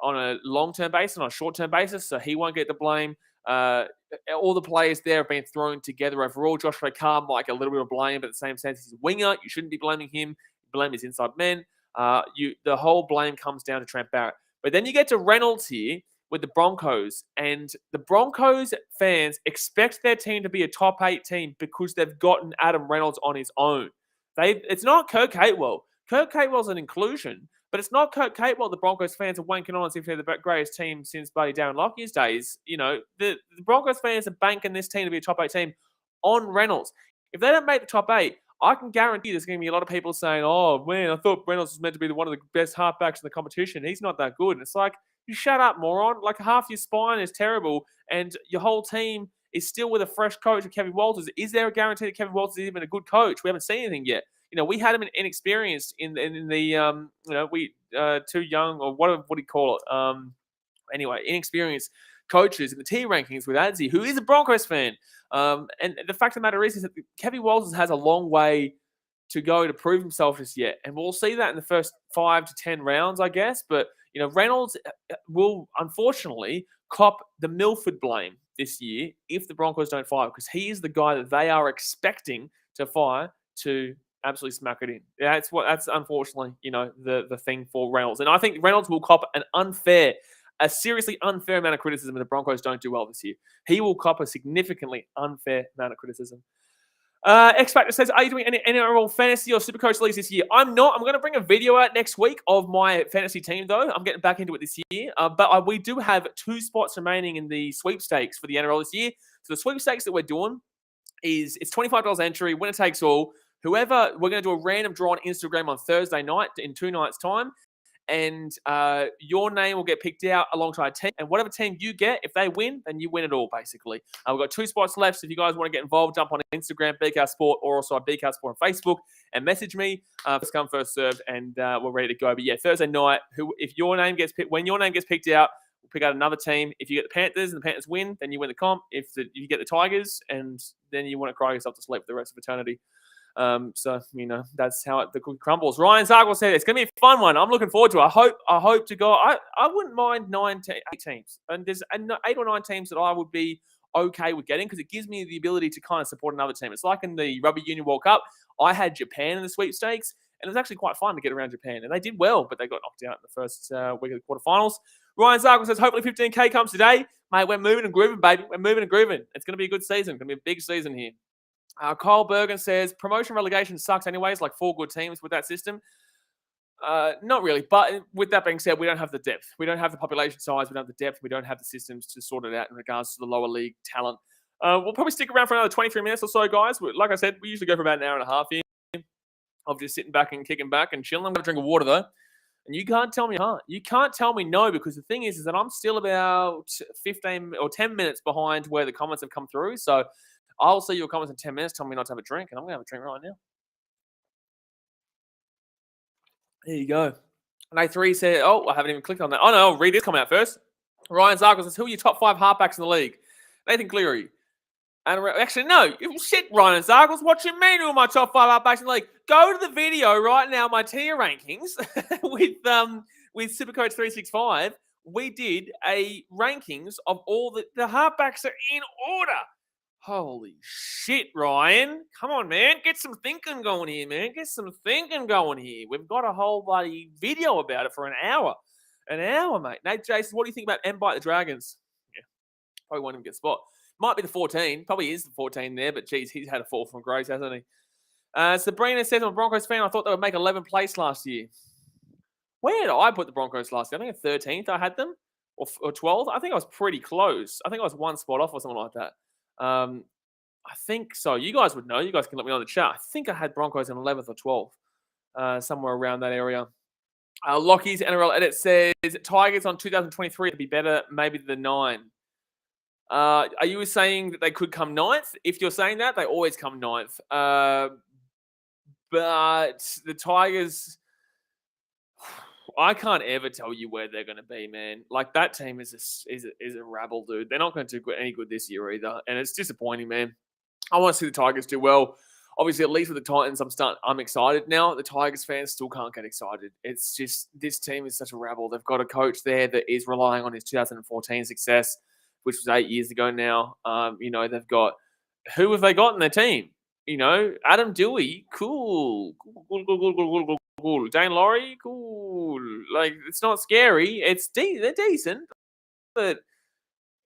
on a long-term basis, on a short-term basis, so he won't get the blame. All the players there have been thrown together overall. Joshua Carr might get a little bit of blame, but at the same sense, he's a winger. You shouldn't be blaming him. Blame his inside men. The whole blame comes down to Trent Barrett. But then you get to Reynolds here with the Broncos, and the Broncos fans expect their team to be a top 8 team because they've gotten Adam Reynolds on his own. It's not Kirk Catewell. Kirk Catewell's an inclusion, but it's not Kirk Catewell the Broncos fans are wanking on as if they're the greatest team since bloody Darren Lockyer's days. You know, the Broncos fans are banking this team to be a top 8 team on Reynolds. If they don't make the top 8, I can guarantee there's going to be a lot of people saying, oh, man, I thought Reynolds was meant to be one of the best halfbacks in the competition. He's not that good. And it's like, you shut up, moron. Like, half your spine is terrible, and your whole team is still with a fresh coach with Kevin Walters. Is there a guarantee that Kevin Walters is even a good coach? We haven't seen anything yet. You know, we had him inexperienced in the too young, or what do you call it? Anyway, inexperienced coaches in the T rankings with Adzi, who is a Broncos fan. And the fact of the matter is that Kevin Walters has a long way to go to prove himself just yet. And we'll see that in the first 5 to 10 rounds, I guess. But, you know, Reynolds will, unfortunately, cop the Milford blame this year if the Broncos don't fire, because he is the guy that they are expecting to fire to absolutely smack it in. That's unfortunately, you know, the thing for Reynolds. And I think Reynolds will cop a seriously unfair amount of criticism if the Broncos don't do well this year. He will cop a significantly unfair amount of criticism. X Factor says, are you doing any NRL fantasy or Supercoach leagues this year? I'm not. I'm going to bring a video out next week of my fantasy team, though. I'm getting back into it this year. But we do have 2 spots remaining in the sweepstakes for the NRL this year. So the sweepstakes that we're doing it's $25 entry, winner takes all. We're going to do a random draw on Instagram on Thursday night in 2 nights' time. And your name will get picked out alongside a team. And whatever team you get, if they win, then you win it all, basically. We've got 2 spots left. So if you guys want to get involved, jump on Instagram, BKRsport, or also on BKRsport on Facebook, and message me. First come, first served, and we're ready to go. But yeah, Thursday night, when your name gets picked out, we'll pick out another team. If you get the Panthers and the Panthers win, then you win the comp. If you get the Tigers, and then you want to cry yourself to sleep for the rest of eternity. So, you know, that's how the cookie crumbles. Ryan Zargle said it's going to be a fun one. I'm looking forward to it. I hope to go. I wouldn't mind 8 teams. And there's 8 or 9 teams that I would be okay with getting because it gives me the ability to kind of support another team. It's like in the Rugby Union World Cup. I had Japan in the sweepstakes, and it was actually quite fun to get around Japan. And they did well, but they got knocked out in the first week of the quarterfinals. Ryan Zargle says, hopefully 15K comes today. Mate, we're moving and grooving, baby. We're moving and grooving. It's going to be a good season. It's going to be a big season here. Kyle Bergen says, promotion relegation sucks anyways, like 4 good teams with that system. Not really. But with that being said, we don't have the depth. We don't have the population size. We don't have the depth. We don't have the systems to sort it out in regards to the lower league talent. We'll probably stick around for another 23 minutes or so, guys. Like I said, we usually go for about an hour and a half here of just sitting back and kicking back and chilling. I'm going to drink a water, though. And you can't tell me you can't tell me no, because the thing is that I'm still about 15 or 10 minutes behind where the comments have come through. So I'll see your comments in 10 minutes. Tell me not to have a drink, and I'm going to have a drink right now. There you go. And A3 said, I haven't even clicked on that. Oh, no, I'll read this comment out first. Ryan Zarkos says, who are your top 5 halfbacks in the league? Nathan Cleary. And actually, no. Shit, Ryan Zarkos. What you mean who are my top 5 halfbacks in the league? Go to the video right now, my tier rankings, with Supercoach 365. We did a rankings of all the halfbacks are in order. Holy shit, Ryan. Come on, man. Get some thinking going here, man. Get some thinking going here. We've got a whole bloody video about it for an hour. An hour, mate. Nate Jason, what do you think about M Bite the Dragons? Yeah, probably won't even get a spot. Might be the 14. Probably is the 14 there, but geez, he's had a fall from grace, hasn't he? Sabrina says, I'm a Broncos fan. I thought they would make 11th place last year. Where did I put the Broncos last year? I think at 13th I had them, or 12th. I think I was pretty close. I think I was 1 spot off or something like that. I think so. You guys would know. You guys can let me know in the chat. I think I had Broncos in 11th or 12th, somewhere around that area. Lockie's NRL edit says Tigers on 2023 to be better, maybe the 9. Are you saying that they could come ninth? If you're saying that, they always come ninth. But the Tigers, I can't ever tell you where they're going to be, man. Like that team is a rabble, dude. They're not going to do any good this year either, and it's disappointing, man. I want to see the Tigers do well. Obviously, at least with the Titans, I'm excited now. The Tigers fans still can't get excited. It's just this team is such a rabble. They've got a coach there that is relying on his 2014 success, which was 8 years ago now. They've got who have they got in their team? Adam Dewey, cool. Dane Laurie, cool. Like it's not scary. They're decent, but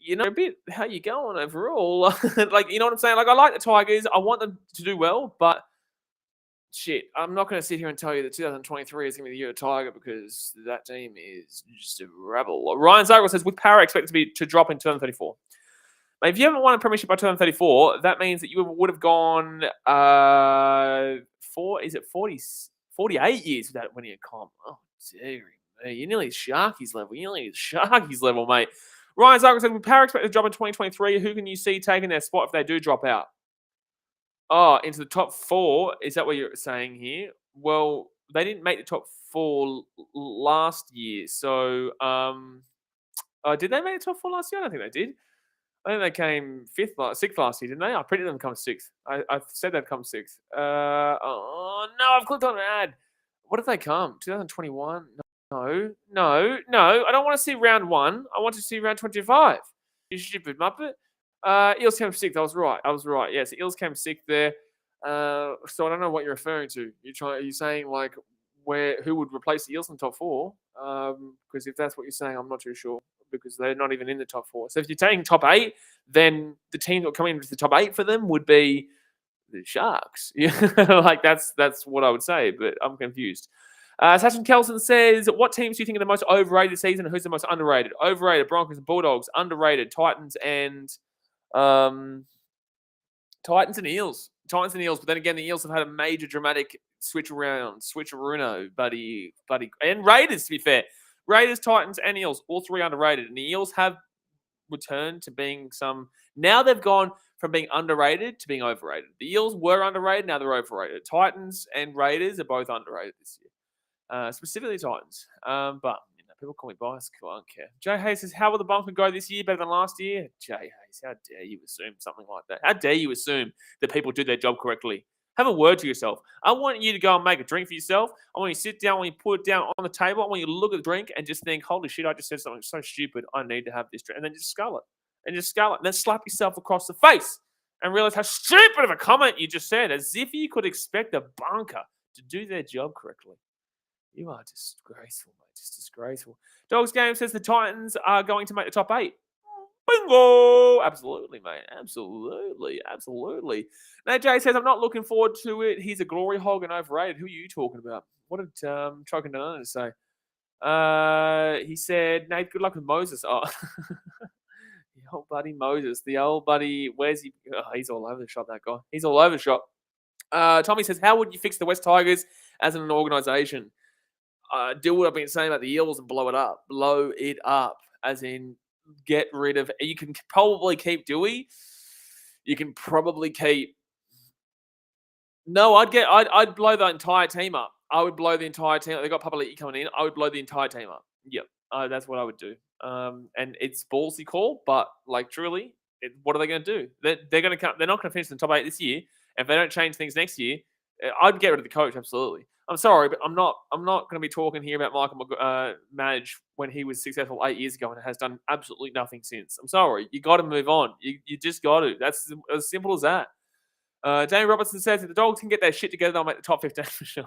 a bit how you going overall. Like, you know what I'm saying? Like, I like the Tigers. I want them to do well, but shit, I'm not going to sit here and tell you that 2023 is going to be the year of Tiger because that team is just a rabble. Ryan Zagreb says, with power expected to drop in 2034. Mate, if you haven't won a premiership by 2034, that means that you would have gone 48 years without winning a comp. Oh, dear me. You're nearly Sharkies level. Mate. Ryan Zagreb said, with power expected to drop in 2023, who can you see taking their spot if they do drop out? Oh, into the top 4. Is that what you're saying here? Well, they didn't make the top 4 last year. So, did they make the top 4 last year? I don't think they did. I think they came 6th last year, didn't they? I predicted them to come 6th. I said they'd come 6th. Oh, no, I've clicked on an ad. What if they come? 2021? No. I don't want to see round 1. I want to see round 25. You stupid Muppet. Eels came 6th. I was right. Yes, Eels came 6th there. So I don't know what you're referring to. Are you saying like who would replace the Eels in the top 4? Because if that's what you're saying, I'm not too sure because they're not even in the top 4. So if you're taking top 8, then the team that coming into the top 8 for them would be the Sharks. Yeah, like that's what I would say, but I'm confused. Sachin Kelson says, what teams do you think are the most overrated this season and who's the most underrated? Overrated, Broncos and Bulldogs. Underrated, Titans and Eels. But then again, the Eels have had a major dramatic switcherono, buddy. And Raiders, to be fair. Raiders, Titans, and Eels, all 3 underrated. And the Eels have returned to being now they've gone from being underrated to being overrated. The Eels were underrated, now they're overrated. Titans and Raiders are both underrated this year. Specifically Titans. But people call me biased. I don't care. Jay Hayes says, how will the bunker go this year better than last year? Jay Hayes, how dare you assume something like that? How dare you assume that people do their job correctly? Have a word to yourself. I want you to go and make a drink for yourself. I want you to sit down, when you put it down on the table, I want you to look at the drink and just think, holy shit, I just said something so stupid. I need to have this drink. And then just scull it. And then slap yourself across the face and realize how stupid of a comment you just said, as if you could expect a bunker to do their job correctly. You are disgraceful, mate. Just disgraceful. Dogs Game says the Titans are going to make the top 8. Bingo! Absolutely, mate. Absolutely. Now, Jay says, I'm not looking forward to it. He's a glory hog and overrated. Who are you talking about? What did Chokin Donana say? He said, Nate, good luck with Moses. Oh, the old buddy Moses. The old buddy, where's he? Oh, he's all over the shop, that guy. He's all over the shop. Tommy says, how would you fix the West Tigers as an organisation? Do what I've been saying about the Eels and blow it up. Blow it up, as in get rid of. You can probably keep Dewey. You can probably keep. No, I'd blow the entire team up. I would blow the entire team up. They got Papali'i coming in. I would blow the entire team up. Yep, that's what I would do. And it's ballsy call, but like truly, what are they going to do? They're going to come. They're not going to finish in the top 8 this year. If they don't change things next year, I'd get rid of the coach. Absolutely. I'm sorry, but I'm not going to be talking here about Michael Madge when he was successful 8 years ago and has done absolutely nothing since. I'm sorry. You got to move on. You just got to. That's as simple as that. Danny Robertson says, if the Dogs can get their shit together, they'll make the top 15 for sure.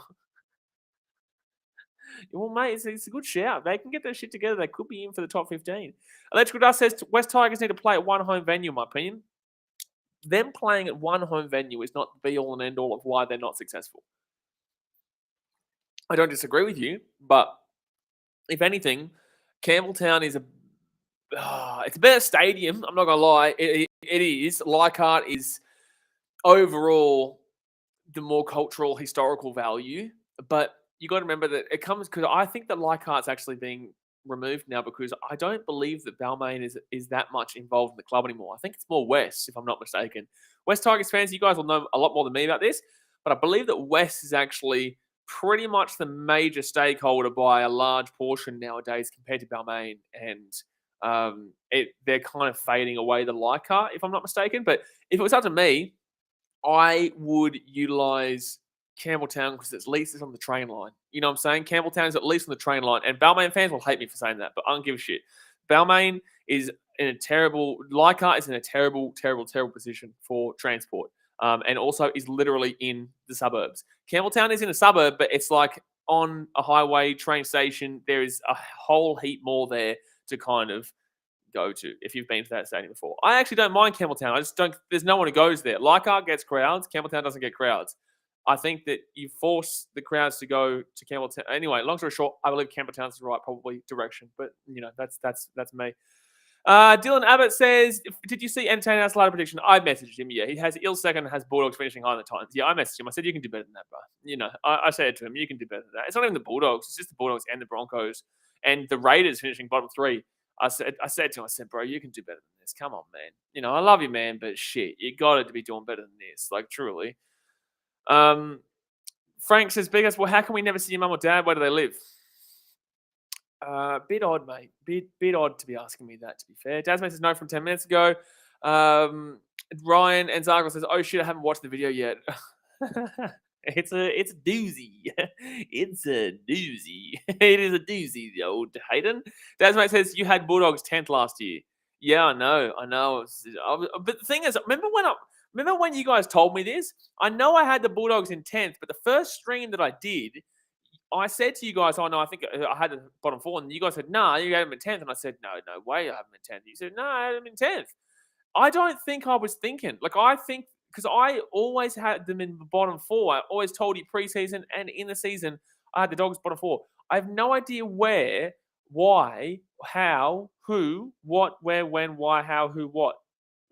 Well, mate, it's a good shout. They can get their shit together. They could be in for the top 15. Electrical Dust says, West Tigers need to play at one home venue, in my opinion. Them playing at one home venue is not the be-all and end-all of why they're not successful. I don't disagree with you, but if anything, Campbelltown is it's a better stadium. I'm not going to lie. It is. Leichhardt is overall the more cultural, historical value. But you got to remember that it comes because I think that Leichhardt's actually being removed now because I don't believe that Balmain is that much involved in the club anymore. I think it's more West, if I'm not mistaken. West Tigers fans, you guys will know a lot more than me about this, but I believe that West is actually pretty much the major stakeholder by a large portion nowadays compared to Balmain, and they're kind of fading away the Leichhardt, if I'm not mistaken. But if it was up to me, I would utilize Campbelltown because at least it's on the train line. You know what I'm saying? Campbelltown is at least on the train line. And Balmain fans will hate me for saying that, but I don't give a shit. Balmain is in a terrible, Leichhardt is in a terrible, terrible, terrible position for transport. And also is literally in the suburbs. Campbelltown is in a suburb, but it's like on a highway train station. There is a whole heap more there to kind of go to if you've been to that stadium before. I actually don't mind Campbelltown. I just don't. There's no one who goes there. Leichhardt gets crowds. Campbelltown doesn't get crowds. I think that you force the crowds to go to Campbelltown. Anyway, long story short, I believe Campbelltown's the right probably direction. But that's me. Dylan Abbott says, did you see Entertainer House Ladder prediction? I messaged him. Yeah, he has Eels second and has Bulldogs finishing higher than the Titans. Yeah, I messaged him. I said, you can do better than that, bro. I said to him, you can do better than that. It's not even the Bulldogs. It's just the Bulldogs and the Broncos and the Raiders finishing bottom three. I said to him, bro, you can do better than this. Come on, man. I love you, man, but shit, you got to be doing better than this. Like, truly. Frank says, Biggest, well, how can we never see your mum or dad? Where do they live? Bit odd, mate. Bit odd to be asking me that, to be fair. Dasmate says no from 10 minutes ago. Ryan and Zargle says, oh, shit, I haven't watched the video yet. It's a doozy. It's a doozy. It is a doozy, the old Hayden. Dasmate says, you had Bulldogs 10th last year. Yeah, I know. But the thing is, remember when you guys told me this? I know I had the Bulldogs in 10th, but the first stream that I did, I said to you guys, oh, no, I think I had the bottom four. And you guys said, nah, you had them in 10th. And I said, no way I have them in 10th. You said, no, I had them in 10th. I don't think I was thinking. Like, I think, because I always had them in the bottom four. I always told you preseason and in the season, I had the Dogs bottom four. I have no idea where, why, how, who, what, where, when, why, how, who, what.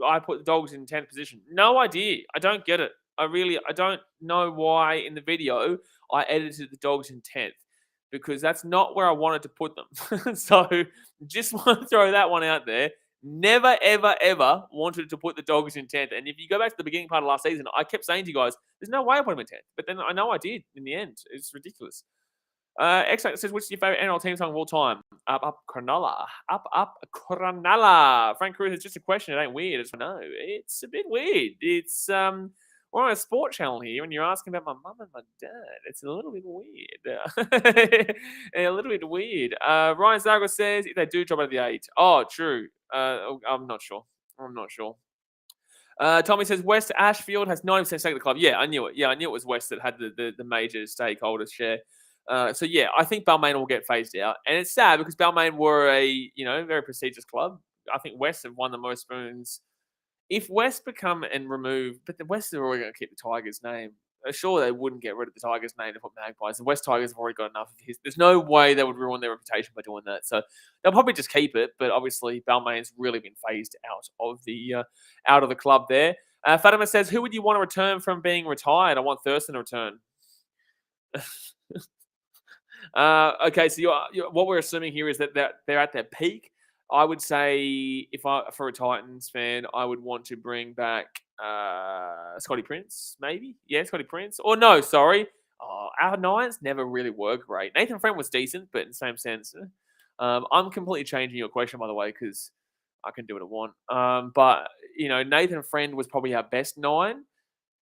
I put the Dogs in 10th position. No idea. I don't get it. I don't know why in the video I edited the Dogs in 10th, because that's not where I wanted to put them. So just want to throw that one out there. Never, ever, ever wanted to put the Dogs in 10th. And if you go back to the beginning part of last season, I kept saying to you guys, there's no way I put them in 10th. But then I know I did in the end. It's ridiculous. X-Factor says, which is your favorite NRL team song of all time? Up, Cronulla. Up, Cronulla. Frank Cruz, it's just a question. It ain't weird. No, it's a bit weird. It's, we're on a sport channel here, and you're asking about my mum and my dad. It's a little bit weird. A little bit weird. Ryan Zago says, if they do drop out of the 8. Oh, true. I'm not sure. Tommy says, West Ashfield has 90% stake of the club. Yeah, I knew it. I knew it was West that had the major stakeholders share. So, yeah, I think Balmain will get phased out. And it's sad because Balmain were a, very prestigious club. I think West have won the most spoons. If West become and remove, but the West are already going to keep the Tigers name. Sure, they wouldn't get rid of the Tigers name to put Magpies. The West Tigers have already got enough of his. There's no way they would ruin their reputation by doing that. So they'll probably just keep it. But obviously, Balmain's really been phased out of the club there. Fatima says, who would you want to return from being retired? I want Thurston to return. Okay, so what we're assuming here is that they're at their peak. I would say, for a Titans fan, I would want to bring back Scotty Prince, maybe. Yeah, Scotty Prince. Or no, sorry. Our Nines never really were great. Nathan Friend was decent, but in the same sense. I'm completely changing your question, by the way, because I can do what I want. But, Nathan Friend was probably our best 9.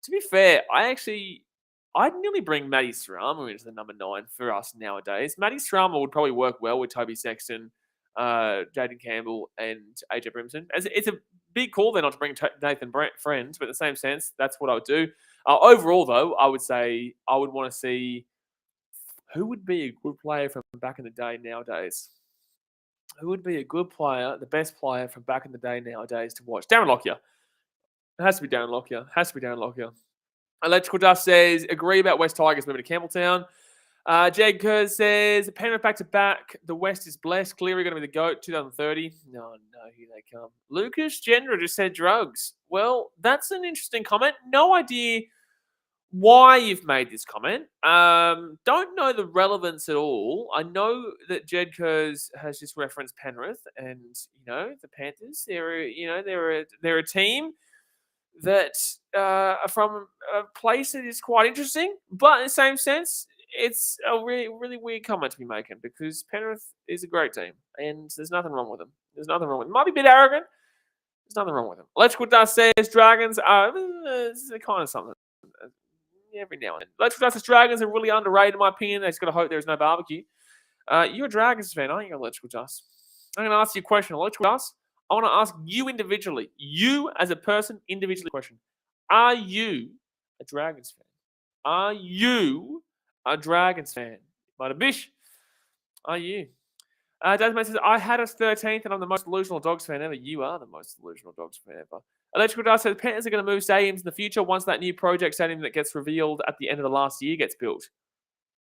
To be fair, I'd nearly bring Matty Sarama into the number 9 for us nowadays. Matty Sarama would probably work well with Toby Sexton, Jaden Campbell, and AJ Brimson. It's a big call there not to bring Nathan Friend, but in the same sense, that's what I would do. Overall, though, I would say I would want to see who would be a good player from back in the day nowadays. Who would be a good player, the best player from back in the day nowadays to watch? Darren Lockyer. It has to be Darren Lockyer. Electrical Dust says, agree about West Tigers moving to Campbelltown. Jag Kerr says, Penrith back to back. The West is blessed. Clearly going to be the GOAT 2030. No, here they come. Lucas Gendra just said drugs. Well, that's an interesting comment. No idea why you've made this comment. Don't know the relevance at all. I know that Jed Kurz has just referenced Penrith and, the Panthers. They're a team that are from a place that is quite interesting, but in the same sense, it's a really, really weird comment to be making because Penrith is a great team and there's nothing wrong with them. There's nothing wrong with them. Might be a bit arrogant. There's nothing wrong with them. Electrical Dust says Dragons are kind of something. Every now and then. Electrical Dust says Dragons are really underrated in my opinion. They just got to hope there's no barbecue. You're a Dragons fan, aren't you, Electrical Dust? I'm going to ask you a question, Electrical Dust. I want to ask you individually, you as a person, individually question. Are you a Dragons fan? Are you a Dragons fan? Bada bish. Are you? Desmond says, I had us 13th and I'm the most delusional Dogs fan ever. You are the most delusional Dogs fan ever. Electrical Dust says, Panthers are going to move stadiums in the future once that new project stadium that gets revealed at the end of the last year gets built.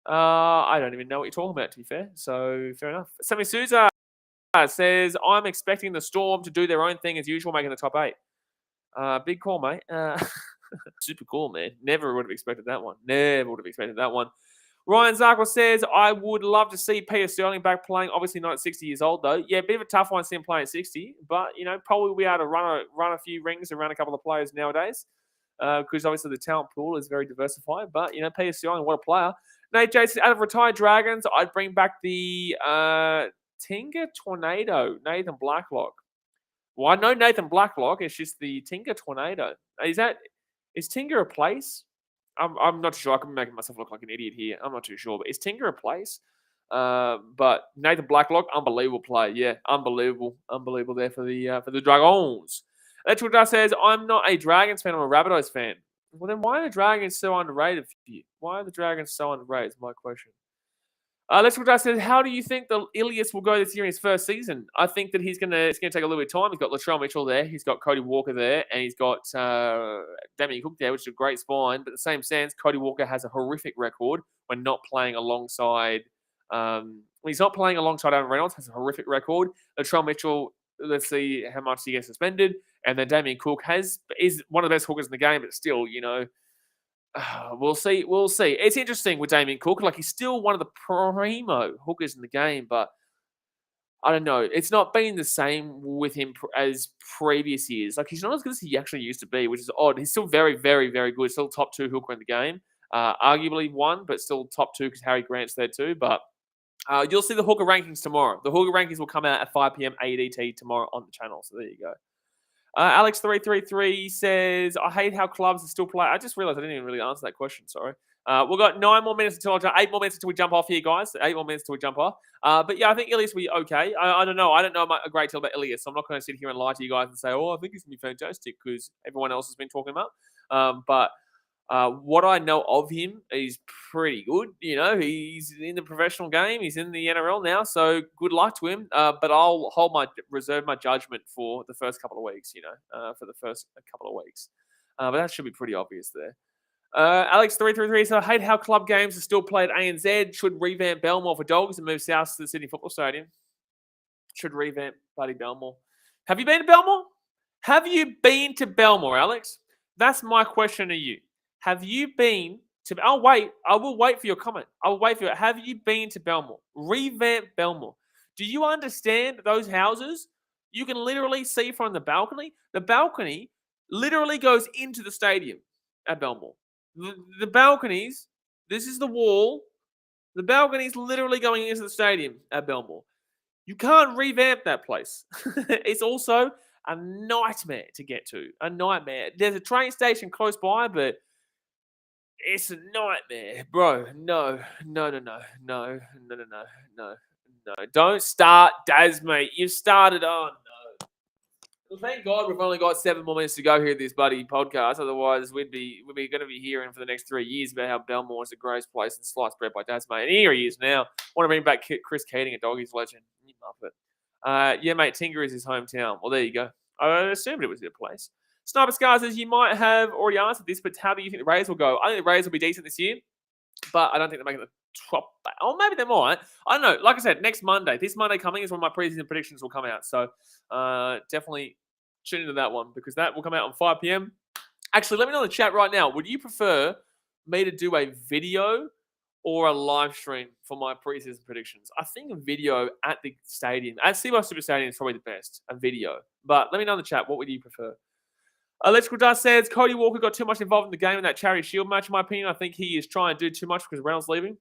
I don't even know what you're talking about, to be fair. So, fair enough. Sammy Souza says, I'm expecting the Storm to do their own thing as usual, making the top 8. Big call, mate. Super cool, man. Never would have expected that one. Never would have expected that one. Ryan Zarkle says, I would love to see Peter Sterling back playing. Obviously not at 60 years old, though. Yeah, a bit of a tough one to see him playing at 60. But, probably be able to run a few rings around a couple of players nowadays. Because obviously the talent pool is very diversified. But, Peter Sterling, what a player. Nate Jason, out of retired Dragons, I'd bring back the Tinga Tornado, Nathan Blacklock. Well, I know Nathan Blacklock. It's just the Tinga Tornado. Is Tinga a place? I'm not sure. I could be making myself look like an idiot here. I'm not too sure. But is Tinga a place? But Nathan Blacklock, unbelievable play. Yeah, unbelievable. Unbelievable there for the Dragons. Electrical Dust says, I'm not a Dragons fan. I'm a Rabbitohs fan. Well, then why are the Dragons so underrated for you? Why are the Dragons so underrated is my question. Electrical Dust says, how do you think the Ilias will go this year in his first season? I think that it's going to take a little bit of time. He's got Latrell Mitchell there. He's got Cody Walker there. And he's got Damian Cook there, which is a great spine. But in the same sense, Cody Walker has a horrific record when not playing alongside when he's not playing alongside Aaron Reynolds, has a horrific record. Latrell Mitchell, let's see how much he gets suspended. And then Damian Cook is one of the best hookers in the game, but still, we'll see. We'll see. It's interesting with Damian Cook. Like, he's still one of the primo hookers in the game, but I don't know. It's not been the same with him as previous years. Like, he's not as good as he actually used to be, which is odd. He's still very, very, very good. Still top 2 hooker in the game. Arguably 1, but still top 2 because Harry Grant's there too. But you'll see the hooker rankings tomorrow. The hooker rankings will come out at 5 p.m. ADT tomorrow on the channel. So there you go. Alex333 says, I hate how clubs are still playing. I just realized I didn't even really answer that question. Sorry. We've got 9 more minutes until 8 more minutes until we jump off here, guys. 8 more minutes until we jump off. But yeah, I think Ilias will be okay. I don't know. I don't know a great deal about Ilias, so I'm not going to sit here and lie to you guys and say, I think he's going to be fantastic because everyone else has been talking about. But what I know of him is pretty good. He's in the professional game. He's in the NRL now, so good luck to him. But I'll reserve my judgment for the first couple of weeks, for the first couple of weeks. But that should be pretty obvious there. Alex333 says, I hate how club games are still played at ANZ. Should revamp Belmore for Dogs and move south to the Sydney Football Stadium. Should revamp bloody Belmore. Have you been to Belmore? Have you been to Belmore, Alex? That's my question to you. Have you been to... I'll wait. I will wait for your comment. I will wait for it. Have you been to Belmore? Revamp Belmore. Do you understand those houses? You can literally see from the balcony. The balcony literally goes into the stadium at Belmore. The balconies, this is the wall. The balcony's literally going into the stadium at Belmore. You can't revamp that place. It's also a nightmare to get to. A nightmare. There's a train station close by, but it's a nightmare. Bro, no. Don't start, Daz, mate. You've started on. No. Well, thank God we've only got 7 more minutes to go here at this bloody podcast. Otherwise, we'd be going to be hearing for the next 3 years about how Belmore is a great place and sliced bread by Daz, mate. And here he is now. Want to bring back Chris Keating, a Doggies legend. You muppet. Yeah, mate, Tinga is his hometown. Well, there you go. I assumed it was their place. Sniper Scar says, you might have already answered this, but how do you think the Rays will go? I think the Rays will be decent this year, but I don't think they're making the top. Oh, maybe they might. I don't know. Like I said, next Monday, this Monday coming is when my preseason predictions will come out. So definitely tune into that one because that will come out on 5 p.m. Actually, let me know in the chat right now. Would you prefer me to do a video or a live stream for my preseason predictions. I think a video at the stadium, at CY Super Stadium, is probably the best. A video. But let me know in the chat, what would you prefer? Electrical Dust says, Cody Walker got too much involved in the game in that Charity Shield match, in my opinion. I think he is trying to do too much because Reynolds leaving.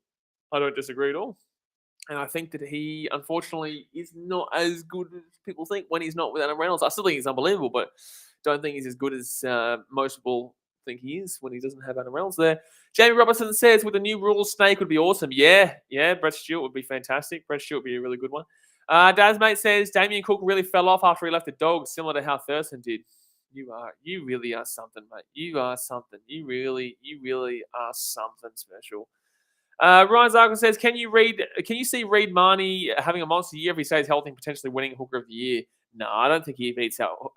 I don't disagree at all. And I think that he, unfortunately, is not as good as people think when he's not with Adam Reynolds. I still think he's unbelievable, but don't think he's as good as most people think he is when he doesn't have Adam Reynolds there. Jamie Robertson says, with the new rules, Snake would be awesome. Yeah, Brett Stewart would be fantastic. Brett Stewart would be a really good one. Dazmate says, Damian Cook really fell off after he left the Dogs, similar to how Thurston did. You really are something, mate. You are something. You really are something special. Ryan Zarkin says, can you see Reed Marnie having a monster year if he stays healthy and potentially winning Hooker of the Year? No, I don't think he beats out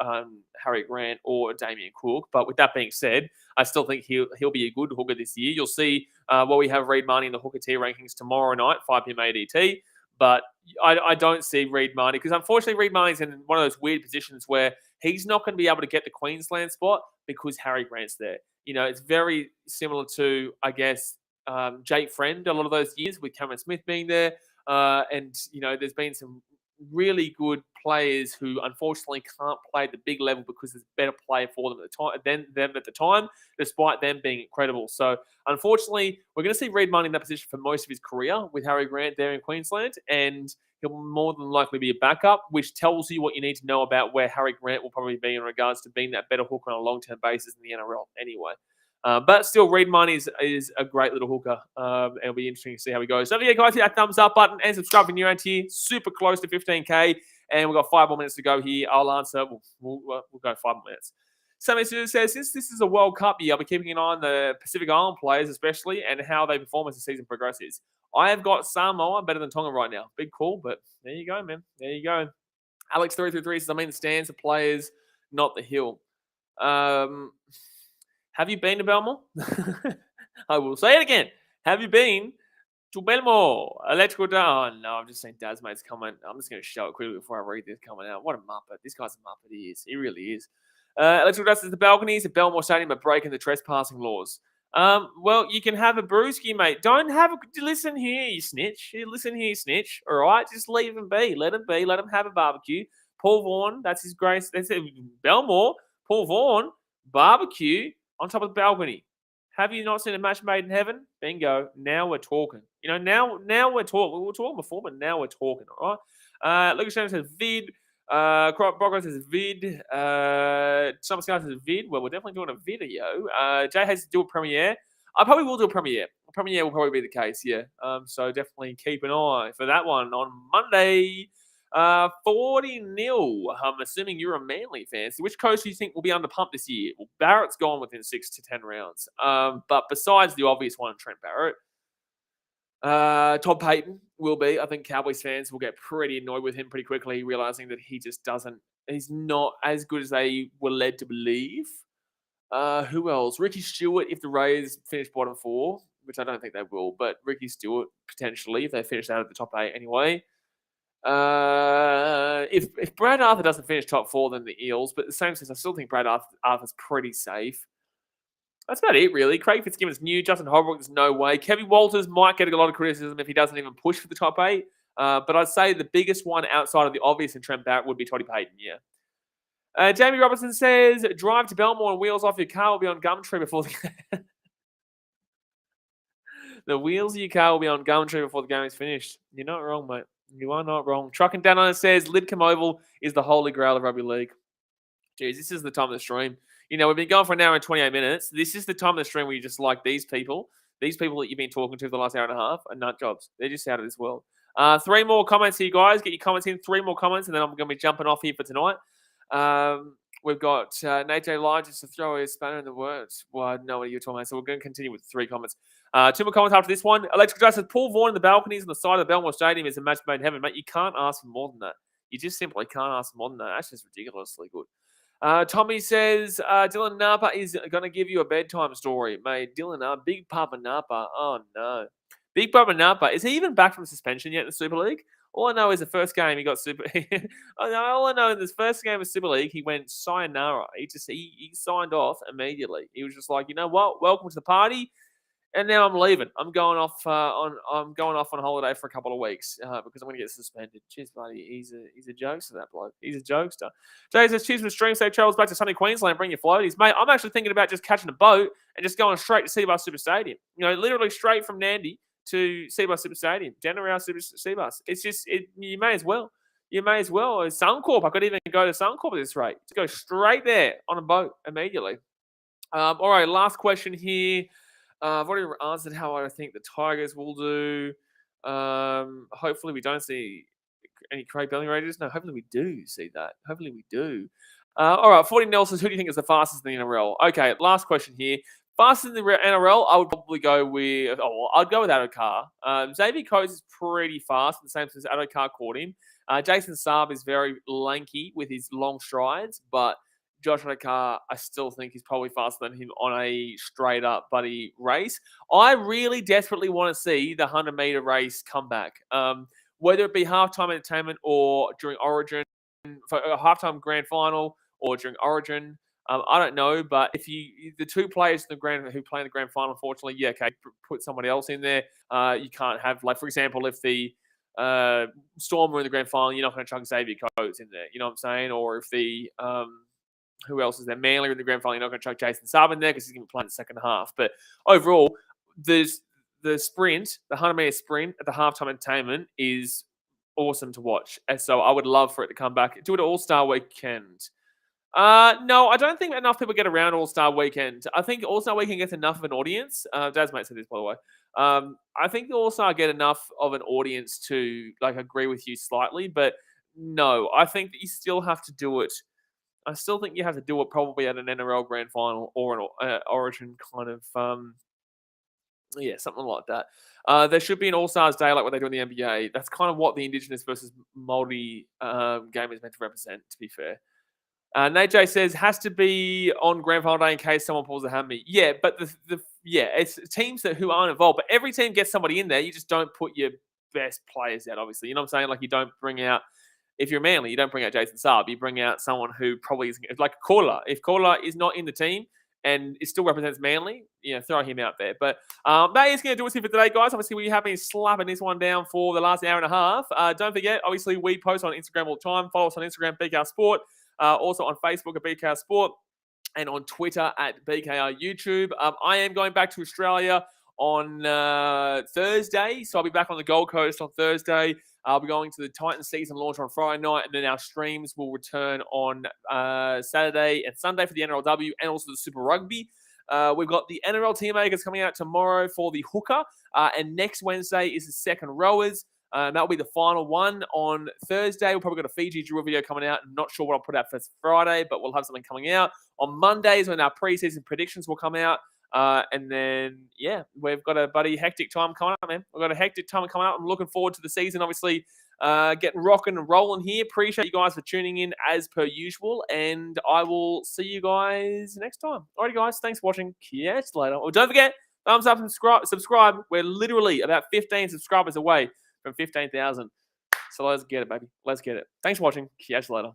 Harry Grant or Damian Cook. But with that being said, I still think he'll be a good hooker this year. You'll see what we have Reed Marnie in the hooker tier rankings tomorrow night, 5 p.m. ADT. But I don't see Reed Marnie because unfortunately Reed Marnie's in one of those weird positions where he's not going to be able to get the Queensland spot because Harry Grant's there. It's very similar to, I guess, Jake Friend a lot of those years with Cameron Smith being there. And there's been some really good players who unfortunately can't play at the big level because there's better player for them at the time, despite them being incredible. So unfortunately, we're going to see Reed Marnie in that position for most of his career with Harry Grant there in Queensland, and he'll more than likely be a backup, which tells you what you need to know about where Harry Grant will probably be in regards to being that better hooker on a long-term basis in the NRL anyway. But still, Reed Marnie is a great little hooker. It'll be interesting to see how he goes. So, yeah, guys, hit that thumbs up button and subscribe if you're new around here. Super close to 15K. And we've got 5 more minutes to go here. I'll answer. We'll go 5 more minutes. Sammy Susan says, since this is a World Cup year, I'll be keeping an eye on the Pacific Island players, especially, and how they perform as the season progresses. I have got Samoa better than Tonga right now. Big call, but there you go, man. There you go. Alex333 says, I mean the stands, the players, not the hill. Have you been to Belmore? I will say it again. Have you been to Belmore? Electrical Dawn. No, I'm just saying Dazmate's comment. I'm just going to show it quickly before I read this comment out. What a muppet. This guy's a muppet. He is. He really is. Electrical Dawn says the balconies at Belmore Stadium are breaking the trespassing laws. Well, you can have a brewski, mate. Listen here, you snitch. Listen here, you snitch. All right? Just leave him be. Let him be. Let him have a barbecue. Paul Vaughan, that's his grace. That's it. Belmore, Paul Vaughan, barbecue on top of the balcony. Have you not seen a match made in heaven? Bingo. Now we're talking. Now we're talking. We were talking before, but now we're talking, all right? Lucas James says vid. Broncos says vid. Some Sky says vid. Well, we're definitely doing a video. Jay has to do a premiere. I probably will do a premiere. A premiere will probably be the case, yeah. So definitely keep an eye for that one on Monday. 40-0. I'm assuming you're a Manly fan. So which coach do you think will be under pump this year? Well, Barrett's gone within 6 to 10 rounds. But besides the obvious one, Trent Barrett, Todd Payton will be. I think Cowboys fans will get pretty annoyed with him pretty quickly, realizing that he's not as good as they were led to believe. Who else? Ricky Stewart, if the Rays finish bottom 4, which I don't think they will, but Ricky Stewart, potentially, if they finish out of the top 8 anyway. If Brad Arthur doesn't finish top 4, then the Eels. But at the same sense, I still think Brad Arthur's pretty safe. That's about it, really. Craig Fitzgibbon's new. Justin Holbrook, there's no way. Kevin Walters might get a lot of criticism if he doesn't even push for the top 8. But I'd say the biggest one outside of the obvious and Trent Barrett would be Toddy Payton, yeah. Jamie Robertson says, drive to Belmore and wheels off your car will be on Gumtree before the... The wheels of your car will be on Gumtree before the game is finished. You're not wrong, mate. You are not wrong. Trucking down on it says, Lidcombe Oval is the holy grail of rugby league. Jeez, this is the time of the stream. We've been going for an hour and 28 minutes. This is the time of the stream where you just like these people that you've been talking to for the last hour and a half are nut jobs. They're just out of this world. 3 more comments here, guys. Get your comments in. 3 more comments, and then I'm going to be jumping off here for tonight. We've got Nate J. Lodge just to throw a spanner in the works. Well, I know what you're talking about, so we're going to continue with 3 comments. 2 more comments after this one. Electric Drive says, Paul Vaughan in the balconies on the side of the Belmore Stadium is a match made in heaven. Mate, you can't ask for more than that. You just simply can't ask for more than that. That's just ridiculously good. Tommy says, Dylan Napa is going to give you a bedtime story. Mate, Dylan Napa, Big Papa Napa. Oh, no. Big Papa Napa. Is he even back from suspension yet in the Super League? All I know is the first game he got all I know in this first game of Super League, he went sayonara. He signed off immediately. He was just like, you know what? Welcome to the party. And now I'm leaving. I'm going off on holiday for a couple of weeks because I'm going to get suspended. Cheers, buddy. He's a jokester, that bloke. He's a jokester. Jay says, cheers for the stream. Safe travels back to sunny Queensland. Bring your floaties. Mate, I'm actually thinking about just catching a boat and just going straight to Seabus Super Stadium. Literally straight from Nandi to Seabus Super Stadium. General Seabus. It's just, you may as well. You may as well. Suncorp, I could even go to Suncorp at this rate. Just go straight there on a boat immediately. All right, last question here. I've already answered how I think the Tigers will do. Hopefully we don't see any Craig Belling Raiders. No, hopefully we do see that. Hopefully we do. All right, 40 Nelsons, who do you think is the fastest in the NRL? Okay, last question here. Fastest in the NRL, I would probably go with... I'd go with Carr. Xavier Coates is pretty fast, in the same sense Carr caught him. Jason Saab is very lanky with his long strides, but Josh Carr, I still think he's probably faster than him on a straight-up buddy race. I really desperately want to see the 100-meter race come back, whether it be halftime entertainment or during Origin, for a halftime grand final or during Origin. I don't know, but if the two players who play in the grand final, unfortunately, put somebody else in there. You can't have, like, for example, if the Storm were in the grand final, you're not going to chuck Xavier Coates in there. You know what I'm saying? Or if the who else is there? Manly in the grand final. You're not going to chuck Jason Saab in there because he's going to be playing the second half. But overall, the sprint, the 100-meter sprint at the halftime entertainment is awesome to watch. And so I would love for it to come back. Do it at All-Star Weekend. No, I don't think enough people get around All-Star Weekend. I think All-Star Weekend gets enough of an audience. Dad's mate said this, by the way. I think the All-Star get enough of an audience to agree with you slightly. But no, I think that you still have to do it. I still think you have to do it probably at an NRL grand final or an Origin kind of, something like that. There should be an All-Stars Day like what they do in the NBA. That's kind of what the Indigenous versus Māori game is meant to represent, to be fair. Nate J says, has to be on grand final day in case someone pulls a hammy. Yeah, but it's teams who aren't involved. But every team gets somebody in there. You just don't put your best players out, obviously. You know what I'm saying? Like, you don't bring out... If you're Manly, you don't bring out Jason Saab. You bring out someone who probably is like Carr. If Carr is not in the team and it still represents Manly, throw him out there. But that is going to do us here for today, guys. Obviously, we have been slapping this one down for the last hour and a half. Don't forget, obviously, we post on Instagram all the time. Follow us on Instagram, BKRsport. Also on Facebook at BKRsport. And on Twitter at BKR YouTube. I am going back to Australia on Thursday. So I'll be back on the Gold Coast on Thursday. I'll be going to the Titans season launch on Friday night, and then our streams will return on Saturday and Sunday for the NRLW and also the Super Rugby. We've got the NRL Team Makers coming out tomorrow for the hooker, and next Wednesday is the second rowers. That'll be the final one on Thursday. We'll probably got a Fiji drill video coming out. I'm not sure what I'll put out for Friday, but we'll have something coming out. On Mondays when our preseason predictions will come out. And then, we've got a hectic time coming up, man. We've got a hectic time coming up. I'm looking forward to the season, obviously, getting rocking and rolling here. Appreciate you guys for tuning in as per usual. And I will see you guys next time. Alrighty, guys. Thanks for watching. Catch you later. Oh, don't forget, thumbs up and subscribe. We're literally about 15 subscribers away from 15,000. So let's get it, baby. Let's get it. Thanks for watching. Catch you later.